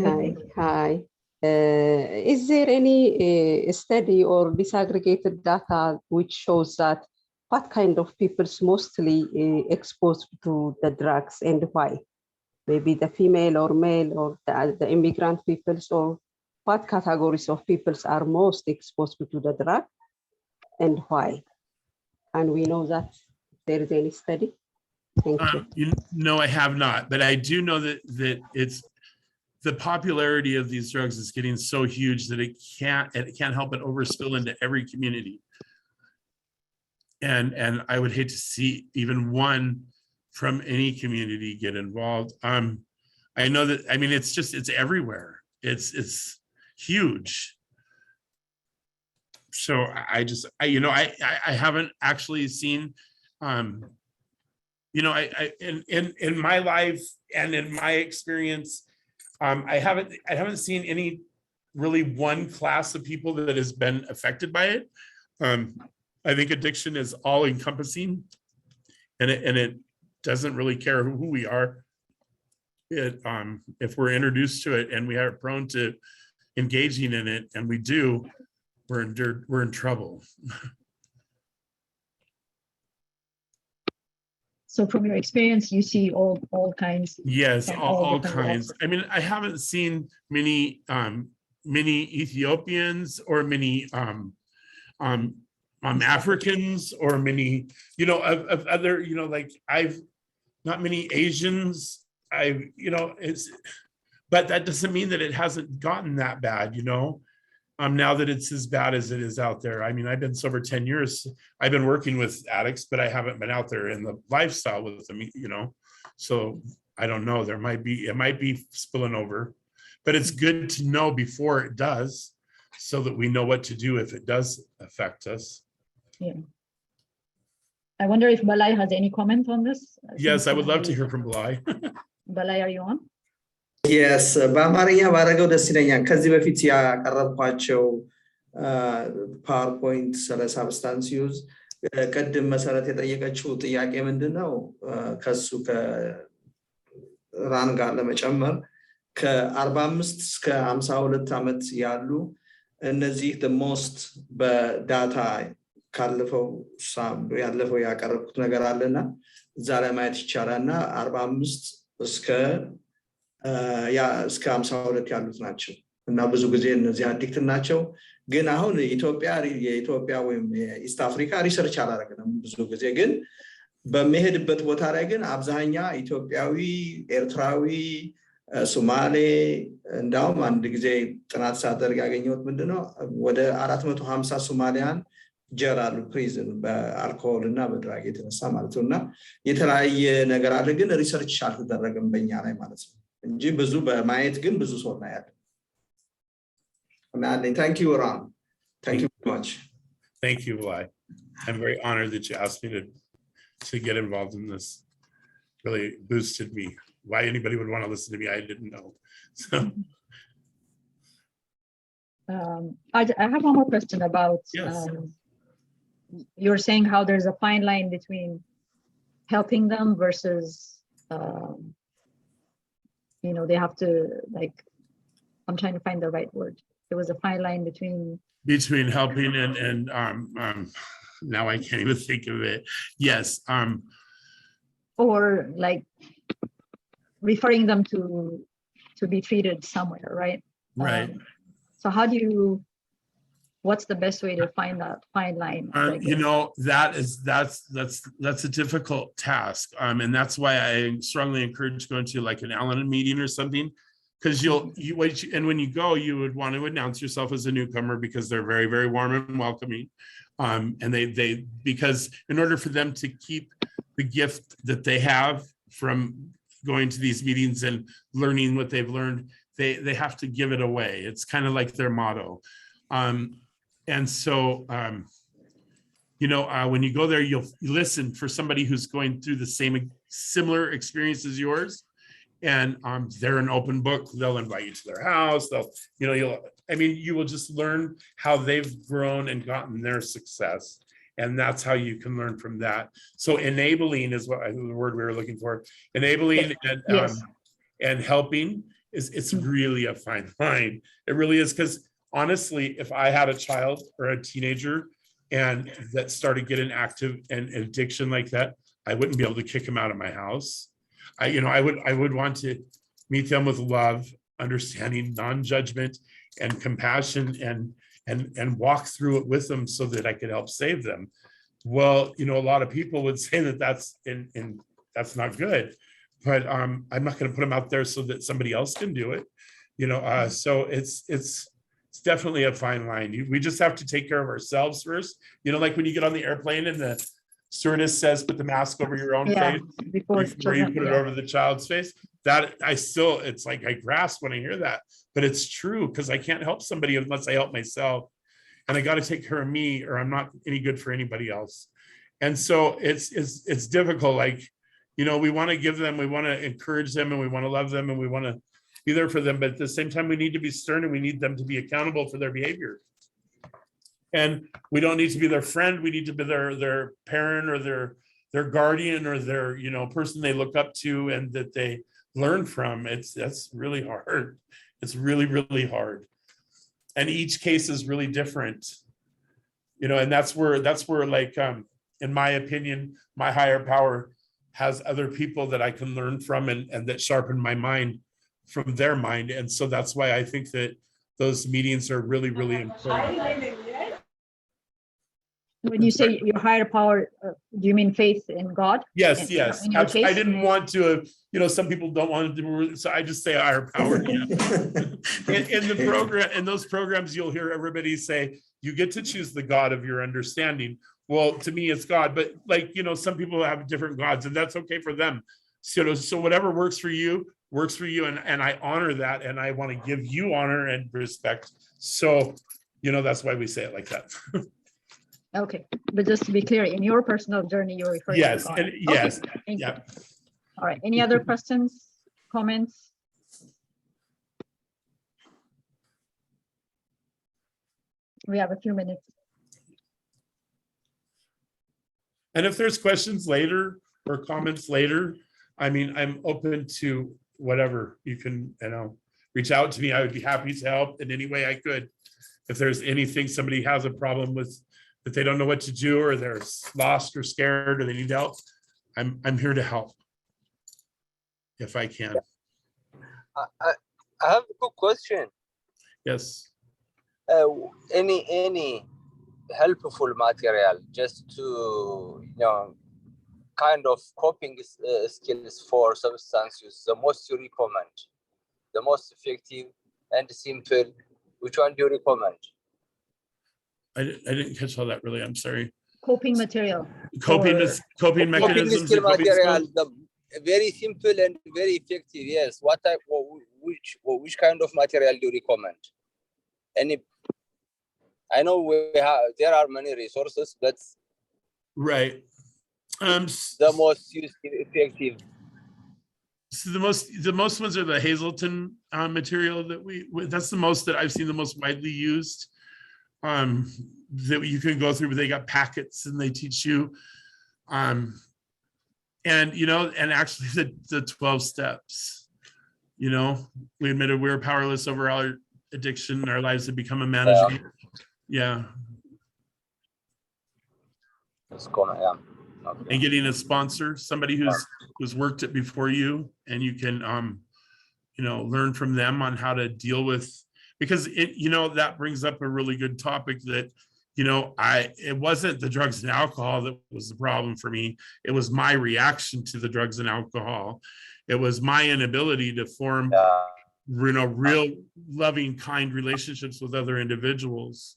Hi. Is there any study or disaggregated data which shows that what kind of people's mostly exposed to the drugs and why? Maybe the female or male or the immigrant peoples, or what categories of peoples are most exposed to the drug and why? And we know that there is any study. Thank you. No, I have not, but I do know that it's the popularity of these drugs is getting so huge that it can't help but overspill into every community. And I would hate to see even one from any community get involved. I know that, I mean, it's everywhere. It's huge. So I haven't actually seen, in my life and in my experience, I haven't seen any really one class of people that has been affected by it. I think addiction is all encompassing, and it doesn't really care who we are. If we're introduced to it and we are prone to engaging in it, and we do, we're in trouble. So from your experience, you see all kinds. Yes, all kinds. Walks. I mean, I haven't seen many Ethiopians or many Africans or many, of other, like not many Asians. But that doesn't mean that it hasn't gotten that bad, now that it's as bad as it is out there. I mean, I've been sober 10 years. I've been working with addicts, but I haven't been out there in the lifestyle with them, so I don't know. It might be spilling over, but it's good to know before it does, so that we know what to do if it does affect us. Yeah. I wonder if Balai has any comment on this. Yes, I would love to hear from Balai. Balai, are you on? Yes, በአማርኛ ባረገው ደስ ይለኛል። ከዚህ በፊት ያቀረብኳቸው ፓወርፖይንት ስለ ሳብስታንስ ዩዝ ቅድም መሰረት የጠየቀችው ጥያቄ ምንድነው ከሱ ከራን ጋር ለመጨመር ከ45 እስከ 52 ዓመት ያሉ እነዚህ the most በዳታ ያለፈው ያቀረብኩት ነገር አለና እዛ ላይ ማየት ይቻላልና 45 እስከ 52 ያሉት ናቸው እና ብዙ ጊዜ እነዚህ አዲክት ናቸው። ግን አሁን የኢትዮጵያ ወይም የኢስት አፍሪካ ሪሰርች አላደረግንም። ብዙ ጊዜ ግን በመሄድበት ቦታ ላይ ግን አብዛኛ ኢትዮጵያዊ፣ ኤርትራዊ፣ ሶማሌ እንዳውም አንድ ጊዜ ጥናት ሳደርግ ያገኘሁት ምንድነው ወደ 450 ሶማሊያን ጀራሉ ፕሪዝን በአልኮሆል እና በድራግ የተነሳ ማለት ነውና የተለያየ ነገር አለ። ግን ሪሰርች አልተደረገም በእኛ ላይ ማለት ነው እንጂ ብዙ በማየት ግን ብዙ ሰው ነው ያለው። Thank you, Ron. Thank you very much. Thank you, Lai. I'm very honored that you asked me to to get involved in this really boosted me. Why anybody would want to listen to me, I didn't know. So I have one more question about, yes. You're saying how there's a fine line between helping them versus, they have to, like, I'm trying to find the right word. There was a fine line between Helping and now I can't even think of it. Yes. or like referring them to be treated somewhere, right? Right. So what's the best way to find that fine line? That's a difficult task. And that's why I strongly encourage going to like an Al-Anon meeting or something, because when you go, you would want to announce yourself as a newcomer, because they're very, very warm and welcoming. And they because in order for them to keep the gift that they have from going to these meetings and learning what they've learned, they have to give it away. It's kind of like their motto. And so, when you go there, you listen for somebody who's going through the similar experience as yours. And they're an open book. They'll invite you to their house. You will just learn how they've grown and gotten their success. And that's how you can learn from that. So enabling is the word we were looking for. Enabling and helping it's really a fine line. It really is, because honestly, if I had a child or a teenager and that started getting active and addiction like that, I wouldn't be able to kick them out of my house. I would want to meet them with love, understanding, non-judgment, and compassion, and walk through it with them so that I could help save them. Well, a lot of people would say that's not good, but I'm not going to put them out there so that somebody else can do it. So it's definitely a fine line. We just have to take care of ourselves first. Like when you get on the airplane and the stewardess says, put the mask over your own face before you put it over the child's face. That it's like I grasp when I hear that, but it's true, because I can't help somebody unless I help myself, and I got to take care of me, or I'm not any good for anybody else. And so it's difficult. Like, we want to give them, we want to encourage them, and we want to love them, and we want to be there for them. But at the same time, we need to be stern, and we need them to be accountable for their behavior. And we don't need to be their friend. We need to be their parent, or their guardian, or their person they look up to and that they learn from. That's really hard. It's really, really hard. And each case is really different. And that's where like in my opinion, my higher power has other people that I can learn from and that sharpen my mind from their mind. And so that's why I think that those meetings are really, really important. When you say your higher power, do you mean faith in God? Yes. In your case? I didn't want to, some people don't want to do, so I just say higher power. In the program, in those programs, you'll hear everybody say, you get to choose the God of your understanding. Well, to me, it's God, but some people have different gods, and that's okay for them. So whatever works for you, and I honor that, and I want to give you honor and respect. So, that's why we say it like that. Okay, but just to be clear, in your personal journey, you're referring to God. Yes. Thank you. All right. Any other questions, comments? We have a few minutes. And if there's questions later or comments later, I'm open to whatever. You can, reach out to me. I would be happy to help in any way I could. If there's anything somebody has a problem with, that they don't know what to do, or they're lost or scared, or they need help, I'm here to help if I can. I have a good question. Yes. Any helpful material just to kind of coping skills for substance use, the most you recommend, the most effective and simple, which one do you recommend? I didn't catch all that really. I'm sorry. Coping material. Coping mechanisms. Skill material, very simple and very effective. Yes. What type? Which kind of material do you recommend? I know there are many resources, but right. the most used effective? So the most ones are the Hazelton material that that's the most that I've seen, the most widely used. That you can go through, but they got packets and they teach you. And and actually the 12 steps, we admitted we were powerless over our addiction. Our lives had become unmanageable. Yeah. It's gonna, yeah. Okay. And getting a sponsor, somebody who's worked it before you, and you can learn from them on how to deal with, because that brings up a really good topic that it wasn't the drugs and alcohol that was the problem for me. It was my reaction to the drugs and alcohol. It was my inability to form real loving, kind relationships with other individuals.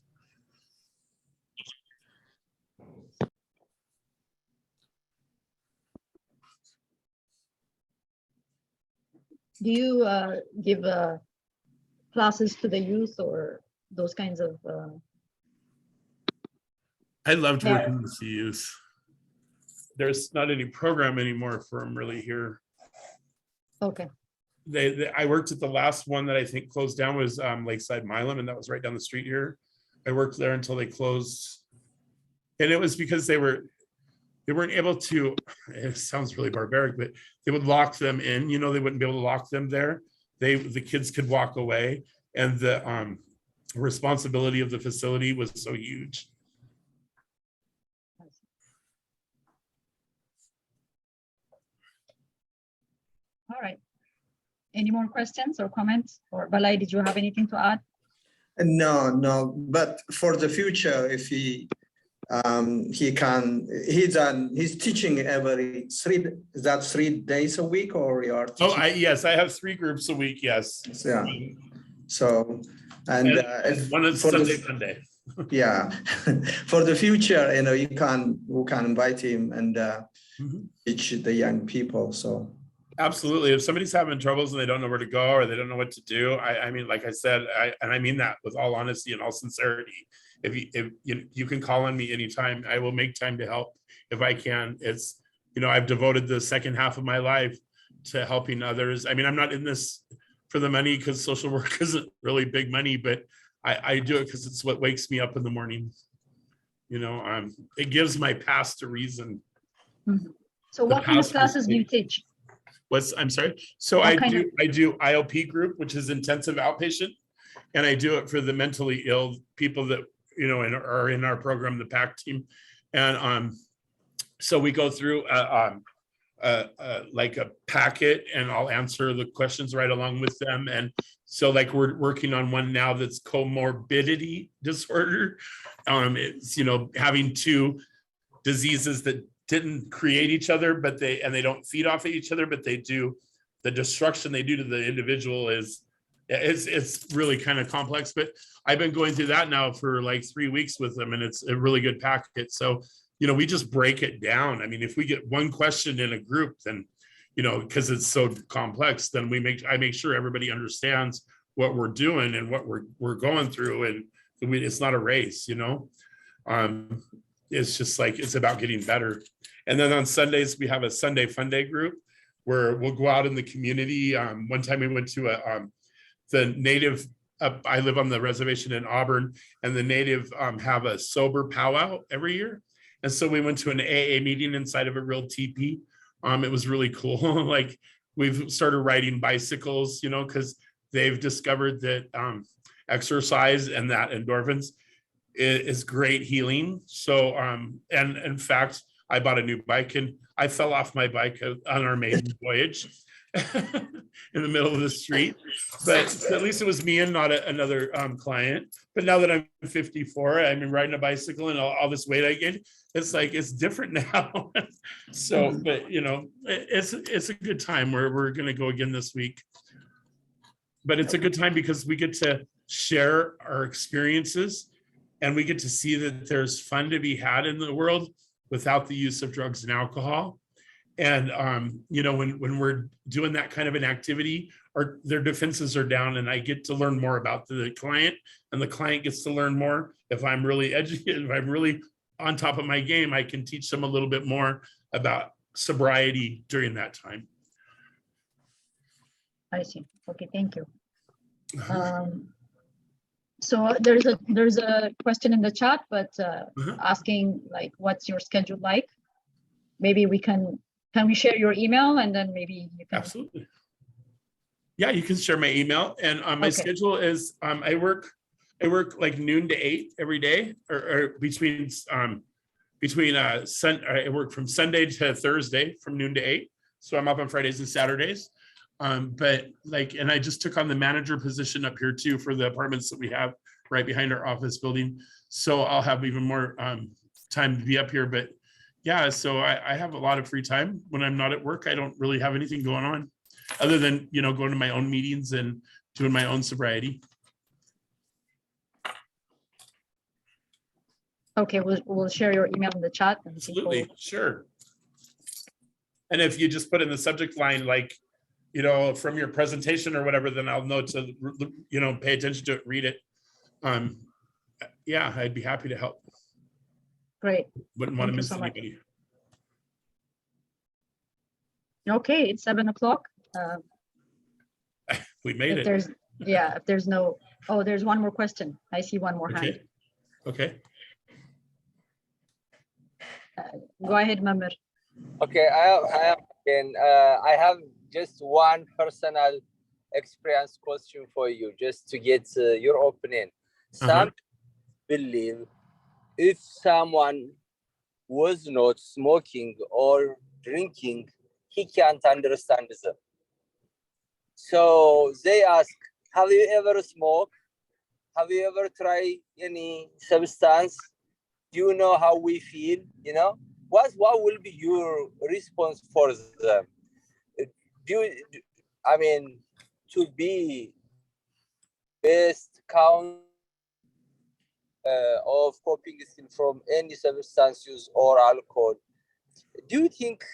Do you give classes to the youth or those kinds of? I loved working with the youth. There's not any program anymore for them really here. Okay. I worked at the last one that I think closed down was Lakeside Milam, and that was right down the street here. I worked there until they closed, and it was because they weren't able to. It sounds really barbaric, but they would lock them in. They wouldn't be able to lock them there. The kids could walk away, and the responsibility of the facility was so huge. All right. Any more questions or comments? Or Balai, did you have anything to add? No. But for the future, if he can, he's teaching every 3 days a week, or you are teaching? Yes, I have 3 groups a week. Yes. Yeah. So and one is Sunday. Yeah. For the future, we can invite him and teach the young people. So. Absolutely. If somebody's having troubles and they don't know where to go or they don't know what to do, I mean, like I said, I mean that with all honesty and all sincerity. If you can call on me anytime, I will make time to help if I can. It's, I've devoted the second half of my life to helping others. I mean, I'm not in this for the money, because social work isn't really big money, but I do it because it's what wakes me up in the morning. It gives my past a reason. Mm-hmm. So what kind of classes do you teach? I'm sorry. So I do IOP group, which is intensive outpatient, and I do it for the mentally ill people that are in our program, the PAC team, and so we go through like a packet, and I'll answer the questions right along with them. And so, like, we're working on one now that's comorbidity disorder. It's having 2 diseases that didn't create each other, but they don't feed off of each other, but they do. The destruction they do to the individual it's really kind of complex. But I've been going through that now for like 3 weeks with them, and it's a really good packet. So we just break it down. I mean, if we get one question in a group, then because it's so complex, then I make sure everybody understands what we're doing and what we're going through, and it's not a race. It's just like, it's about getting better. And then on Sundays, we have a Sunday Fun Day group where we'll go out in the community. One time we went to the native, I live on the reservation in Auburn, and the native have a sober powwow every year. And so we went to an AA meeting inside of a real teepee. It was really cool. Like, we've started riding bicycles, because they've discovered that exercise and that endorphins is great healing. So, and in fact, I bought a new bike, and I fell off my bike on our maiden voyage in the middle of the street. But at least it was me and not another client. But now that I'm 54, I'm riding a bicycle, and all this weight I gained, it's like, it's different now. So, but it's a good time. We're going to go again this week. But it's a good time because we get to share our experiences, and we get to see that there's fun to be had in the world without the use of drugs and alcohol. And, when we're doing that kind of an activity, their defenses are down, and I get to learn more about the client, and the client gets to learn more. If I'm really educated, if I'm really on top of my game, I can teach them a little bit more about sobriety during that time. I see. Okay, thank you. So there's a question in the chat, but asking like, what's your schedule like? Maybe can we share your email, and then maybe you can. Absolutely. Yeah, you can share my email, and my schedule is I work like noon to 8 every day, or between I work from Sunday to Thursday from noon to 8. So I'm up on Fridays and Saturdays. But like, and I just took on the manager position up here too for the apartments that we have right behind our office building. So I'll have even more time to be up here. But yeah, so I have a lot of free time when I'm not at work. I don't really have anything going on other than, going to my own meetings and doing my own sobriety. Okay, we'll share your email in the chat. And Absolutely, sure. And if you just put in the subject line, like, from your presentation or whatever, then I'll know to, pay attention to it, read it. Yeah, I'd be happy to help. Great. Wouldn't want to miss anybody. Okay, it's 7 o'clock. We made it. If there's no, there's one more question. I see one more hand. Okay. Go ahead, Mamir. Okay, I have just one personal experience question for you, just to get your opinion. Some believe if someone was not smoking or drinking, he can't understand them. So they ask, have you ever smoked? Have you ever tried any substance? Do you know how we feel? What will be your response for them? To be best count of coping skill from any substance use or alcohol, do you think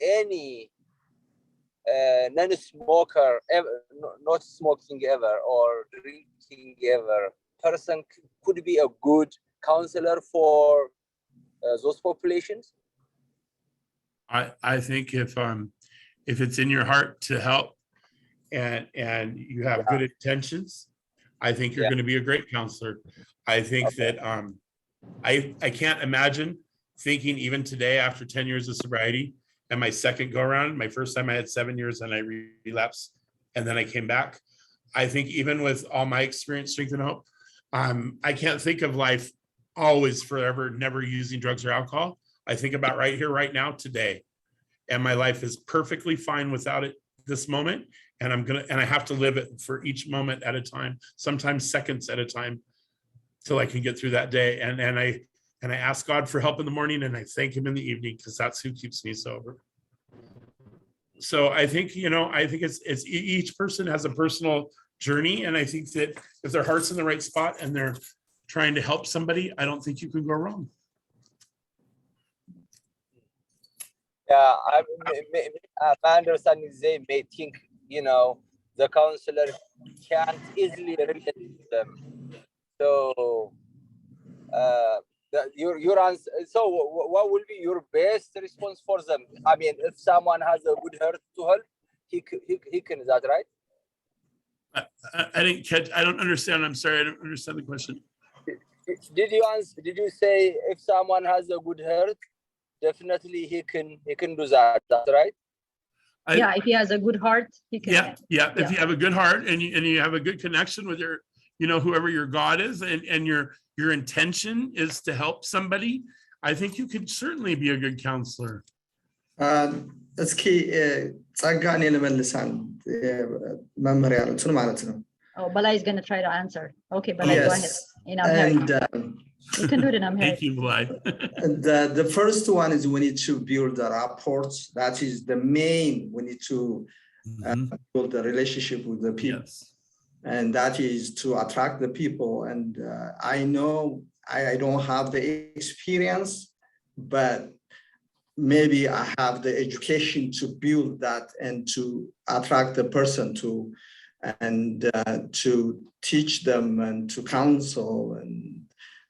any non-smoker ever, not smoking ever or drinking ever person could be a good counselor for those populations? I think if it's in your heart to help and you have good intentions, I think you're going to be a great counselor. I think that I can't imagine thinking even today after 10 years of sobriety and my second go around, my first time I had 7 years and I relapsed and then I came back. I think even with all my experience, strength and hope, I can't think of life always forever, never using drugs or alcohol. I think about right here, right now, today. And my life is perfectly fine without it this moment. And I have to live it for each moment at a time, sometimes seconds at a time, till I can get through that day. And I ask God for help in the morning and I thank him in the evening, because that's who keeps me sober. So I think, it's each person has a personal journey. And I think that if their heart's in the right spot and they're trying to help somebody, I don't think you can go wrong. Yeah, my understanding is they may think, the counselor can't easily relate to them. So, your answer. So, what will be your best response for them? I mean, if someone has a good heart to help, he can. Is that right? I didn't catch. I don't understand. I'm sorry. I don't understand the question. Did you answer? Did you say if someone has a good heart, definitely he can do that? That's right. If he has a good heart, he can. Yeah. If you have a good heart and you have a good connection with your, whoever your God is, and your intention is to help somebody, I think you could certainly be a good counselor. እስኪ ጸጋን ልመልሳል መምህር ያሉትን ማለት ነው። Balai is going to try to answer. Okay, Balai, go ahead. You can do it in Amharic. Thank you, Balai. The first one is we need to build the rapport. That is the main. We need to build the relationship with the people. Yes. And that is to attract the people. And I know I don't have the experience, but maybe I have the education to build that and to attract the person to teach them and to counsel. And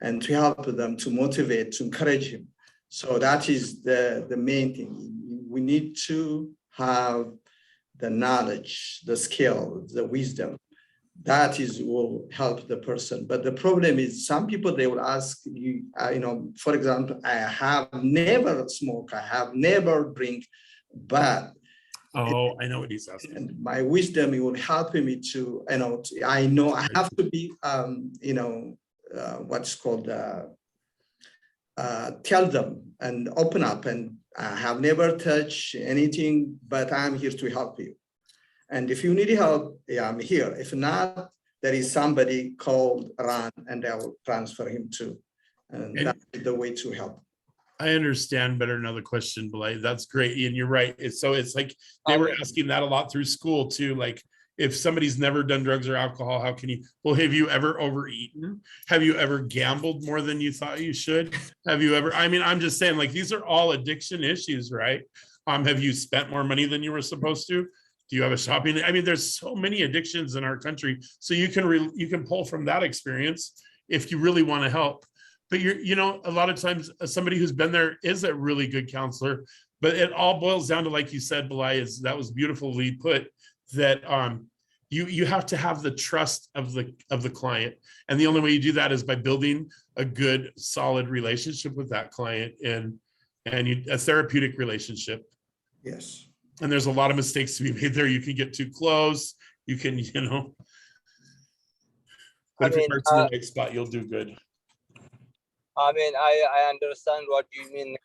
and to help them, to motivate, to encourage him. So that is the main thing. We need to have the knowledge, the skill, the wisdom. That is will help the person. But the problem is some people, they will ask you, for example, I have never smoked, I have never drink, but Oh, I know what he's asking. and my wisdom, it will help me to, I know I have to be, what's called, tell them and open up, and I have never touched anything, but I'm here to help you. And if you need help, yeah, I'm here. If not, there is somebody called Ron, and I will transfer him to. And that's the way to help. I understand better now the question, but that's great. And you're right. It's like they were asking that a lot through school too. Like if somebody's never done drugs or alcohol, how can you, well, have you ever overeaten? Have you ever gambled more than you thought you should? Have you ever, I'm just saying, like, these are all addiction issues, right? Have you spent more money than you were supposed to? Do you have a shopping? There's so many addictions in our country. So you can pull from that experience if you really want to help. But a lot of times somebody who's been there is a really good counselor, but it all boils down to, like you said, Belay, that was beautifully put, that you have to have the trust of the client. And the only way you do that is by building a good, solid relationship with that client and a therapeutic relationship. Yes. And there's a lot of mistakes to be made there. You can get too close. You can, but if your heart's in the right spot, you'll do good. I understand what you mean,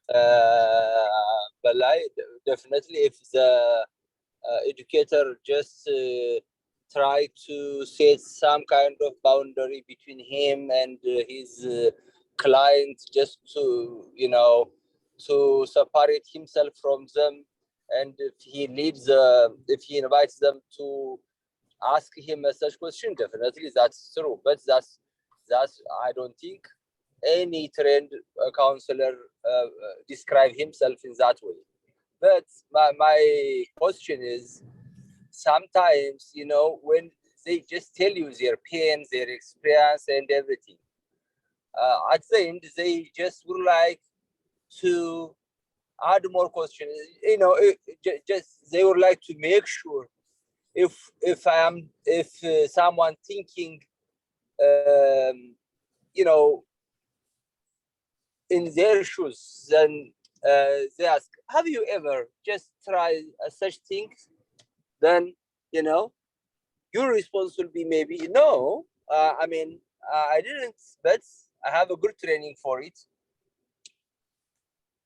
Belay. Definitely, if the educator just try to set some kind of boundary between him and his client, just to to separate himself from them, and if he invites them to ask him such question, definitely that's true. But that's I don't think any trained counselor describe himself in that way. But my question is, sometimes, when they just tell you their pain, their experience and everything, at the end, they just would like to add more questions. Just they would like to make sure if someone thinking, in their shoes, then they ask, have you ever just tried such things? Then your response will be maybe no. I didn't, but I have a good training for it.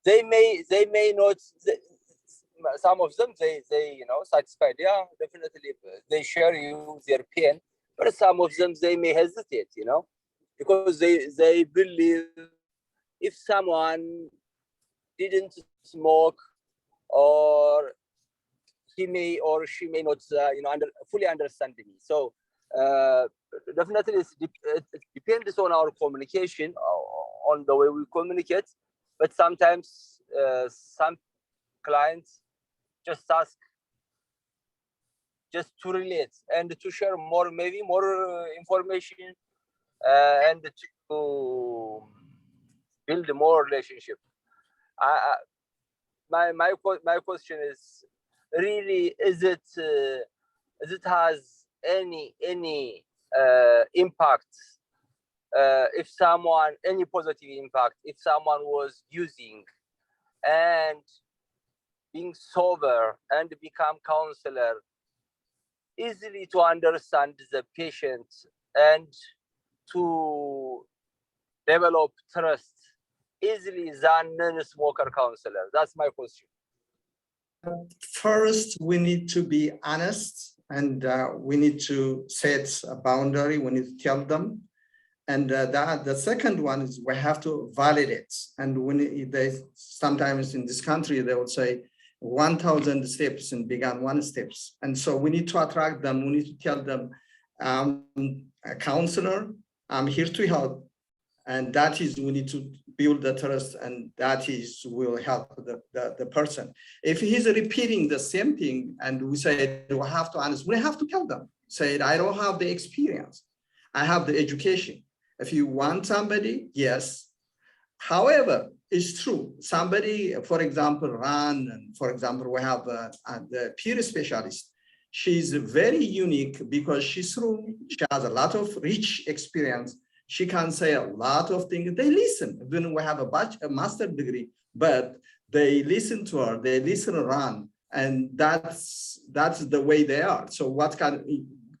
They may not. Some of them they satisfied. Yeah, definitely they share you their pain, but some of them they may hesitate. Because they believe if someone didn't smoke, or he may or she may not fully understand me. So definitely it depends on our communication, on the way we communicate. But sometimes some clients just ask just to relate and to share more, maybe more information, and to build more relationship. My question is really, is it has any impact, if someone, any positive impact, if someone was using and being sober and become counselor, easily to understand the patient and to develop trust easily than non-smoker counselor? That's my question. First, we need to be honest, and we need to set a boundary. We need to tell them. And the second one is we have to validate. And when they sometimes in this country, they would say 1,000 steps and began 1 steps. And so we need to attract them. We need to tell them, a counselor, I'm here to help. And that is, we need to build the trust, and that is will help the person. If he's repeating the same thing and we say, we have to tell them, say, I don't have the experience. I have the education. If you want somebody, yes. However, it's true. Somebody, for example, Ron, for example, we have the peer specialist. She's very unique because she has a lot of rich experience. She can say a lot of things. They listen. Even we have a master degree, but they listen to her. They listen to Ron, and that's the way they are. So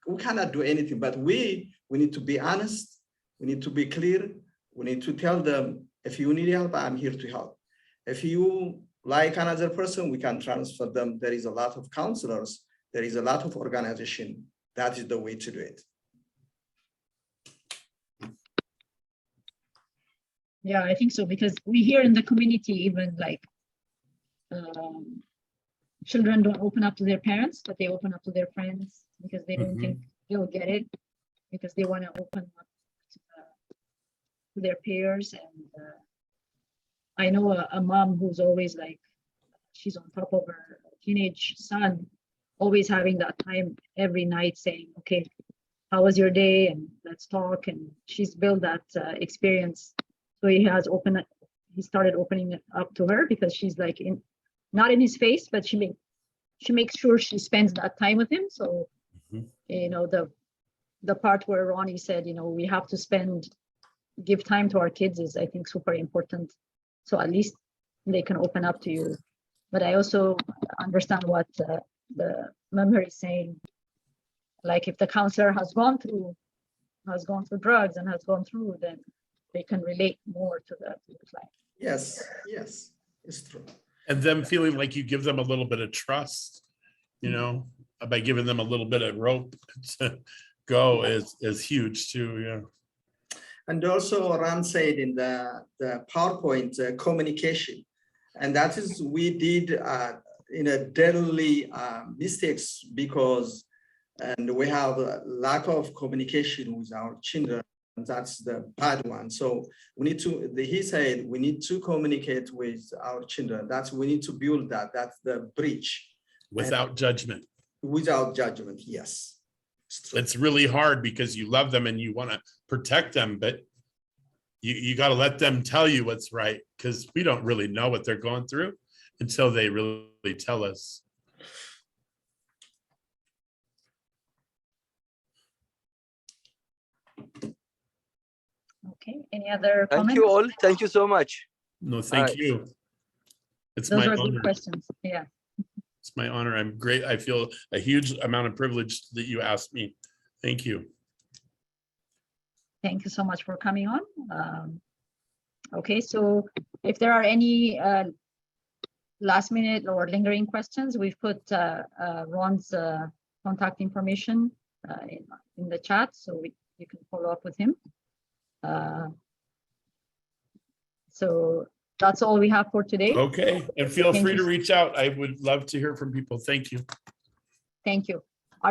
we cannot do anything. But we need to be honest. We need to be clear. We need to tell them, if you need help, I'm here to help. If you like another person, we can transfer them. There is a lot of counselors. There is a lot of organization. That is the way to do it. Yeah, I think so, because we hear in the community, even like children don't open up to their parents, but they open up to their friends because they don't think they'll get it, because they want to open up to their peers. And I know a mom who's always like, she's on top of her teenage son, always having that time every night saying, okay, how was your day? And let's talk. And she's built that experience. So he started opening it up to her, because she's like not in his face, but she makes sure she spends that time with him. So, you know, the part where Ronnie said, you know, we have to give time to our kids is, I think, super important. So at least they can open up to you. But I also understand what the member is saying. Like if the counselor has gone through drugs and has gone through, then they can relate more to the client. Yes, it's true. And them feeling like you give them a little bit of trust, you know, by giving them a little bit of rope to go is huge too. Yeah. And also Ran said in the PowerPoint communication, and that is, we did in a daily mistakes, because and we have a lack of communication with our children. That's the bad one. So we need to, he said, we need to communicate with our children. We need to build that. That's the bridge. Without judgment. Without judgment, yes. It's really hard because you love them and you want to protect them, but you got to let them tell you what's right, because we don't really know what they're going through until they really tell us. Okay, any other comments? Thank you all. Thank you so much. No, thank you. It's Those my are good honor. questions. Yeah. It's my honor. I'm great. I feel a huge amount of privilege that you asked me. Thank you. Thank you so much for coming on. Okay, so if there are any last minute or lingering questions, we've put Ron's contact information in the chat, so you can follow up with him. So that's all we have for today. Okay, and feel Thank free you. to reach out. I would love to hear from people. Thank you. Thank you.